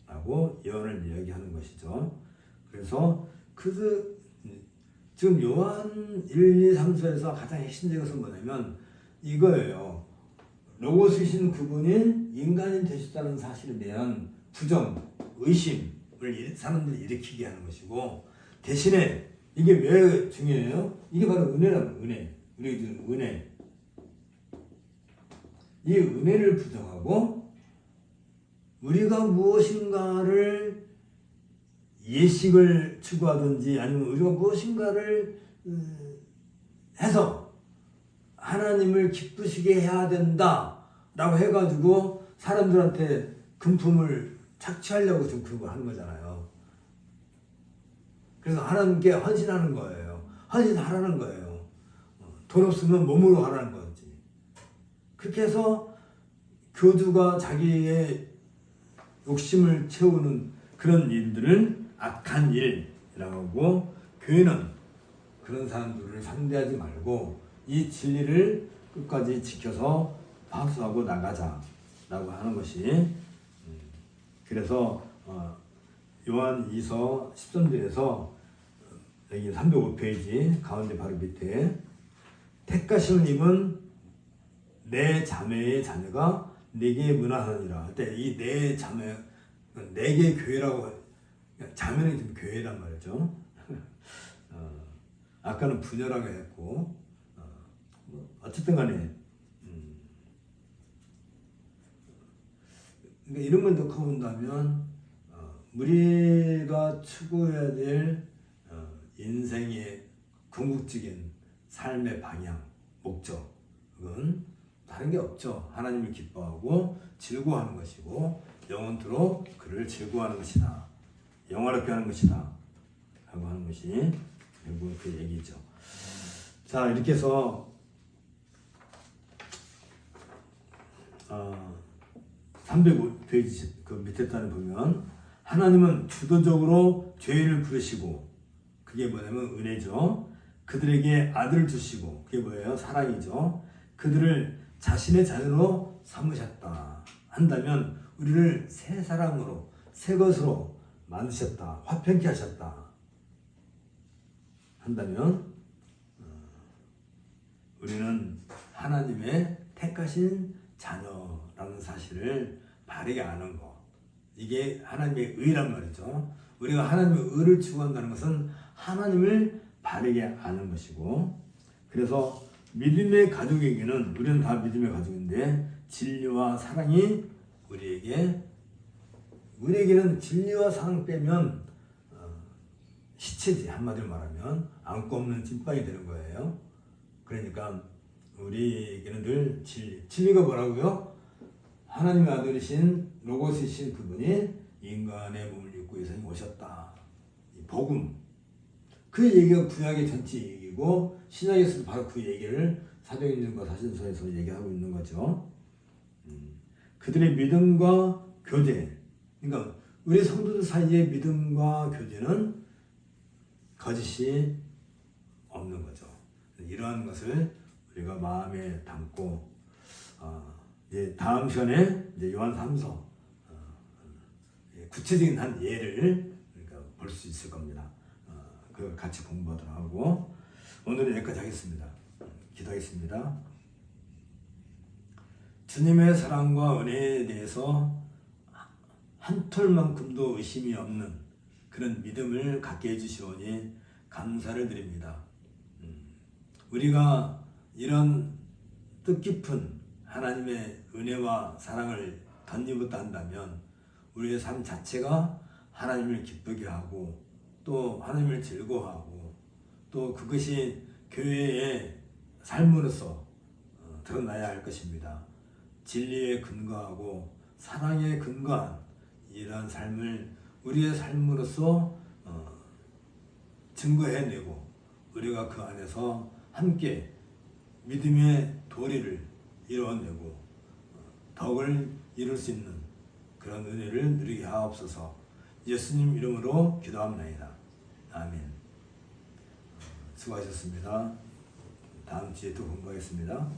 라고 예언을 이야기하는 것이죠. 그래서 지금 요한 1, 2, 3서에서 가장 핵심적인 것은 뭐냐면 이거예요. 로고스이신 그분이 인간이 되셨다는 사실에 대한 부정, 의심을 사람들이 일으키게 하는 것이고 대신에 이게 왜 중요해요? 이게 바로 은혜라는 은혜. 우리들은 은혜. 이 은혜를 부정하고 우리가 무엇인가를 예식을 추구하든지 아니면 우리가 무엇인가를 해서 하나님을 기쁘시게 해야 된다라고 해가지고 사람들한테 금품을 착취하려고 지금 그런 거 하는 거잖아요. 그래서 하나님께 헌신하는 거예요. 헌신하라는 거예요. 돈 없으면 몸으로 하라는 거지. 그렇게 해서 교주가 자기의 욕심을 채우는 그런 일들을 악한 일이라고 교회는 그런 사람들을 상대하지 말고 이 진리를 끝까지 지켜서 파수하고 나가자라고 하는 것이 그래서 요한 2서 13절에서 여기 305페이지 가운데 바로 밑에 택하심을 입은 내 자매의 자녀가 네게 문안하니라. 이 내 자매 네 개의 교회라고 자매는 지금 교회란 말이죠. 아까는 부녀라고 했고 어쨌든 간에 그러니까 이런 걸 놓고 본다면 우리가 추구해야 될 인생의 궁극적인 삶의 방향, 목적은 다른 게 없죠. 하나님을 기뻐하고 즐거워하는 것이고 영원토록 그를 즐거워하는 것이다. 영화롭게 하는 것이다. 라고 하는 것이 결국 그 얘기죠. 자, 이렇게 해서 305페이지 그 밑에 단에 보면 하나님은 주도적으로 죄를 부르시고 그게 뭐냐면 은혜죠. 그들에게 아들을 주시고 그게 뭐예요? 사랑이죠. 그들을 자신의 자녀로 삼으셨다 한다면 우리를 새 사람으로 새 것으로 만드셨다. 화평케 하셨다 한다면 우리는 하나님의 택하신 자녀라는 사실을 바르게 아는 것. 이게 하나님의 의란 말이죠. 우리가 하나님의 의를 추구한다는 것은 하나님을 바르게 아는 것이고 그래서 믿음의 가족에게는 우리는 다 믿음의 가족인데 진리와 사랑이 우리에게는 진리와 사랑 빼면 시체지. 한마디로 말하면 안고 없는 찐빵이 되는 거예요. 그러니까 우리에게는 늘 진리가 뭐라고요? 하나님의 아들이신 로고스이신 그분이 인간의 몸을 입고 이 세상에 오셨다. 이 복음. 그 얘기가 구약의 전체 얘기고 신약에서도 바로 그 얘기를 사도행전과 사신서에서 얘기하고 있는 거죠. 그들의 믿음과 교제. 그러니까 우리 성도들 사이의 믿음과 교제는 거짓이 없는 거죠. 이러한 것을 우리가 마음에 담고 이제 다음 시간에 이제 요한 3서 구체적인 한 예를 그러니까 볼 수 있을 겁니다. 그걸 같이 공부하도록 하고 오늘은 여기까지 하겠습니다. 기도하겠습니다. 주님의 사랑과 은혜에 대해서 한 톨만큼도 의심이 없는 그런 믿음을 갖게 해주시오니 감사를 드립니다. 우리가 이런 뜻깊은 하나님의 은혜와 사랑을 덧입었다 한다면 우리의 삶 자체가 하나님을 기쁘게 하고 또 하나님을 즐거워하고 또 그것이 교회의 삶으로서 드러나야 할 것입니다. 진리에 근거하고 사랑에 근거한 이러한 삶을 우리의 삶으로서 증거해내고 우리가 그 안에서 함께 믿음의 도리를 이루어내고 덕을 이룰 수 있는 그런 은혜를 누리게 하옵소서. 예수님 이름으로 기도합니다. 아멘. 수고하셨습니다. 다음 주에 또 공부하겠습니다.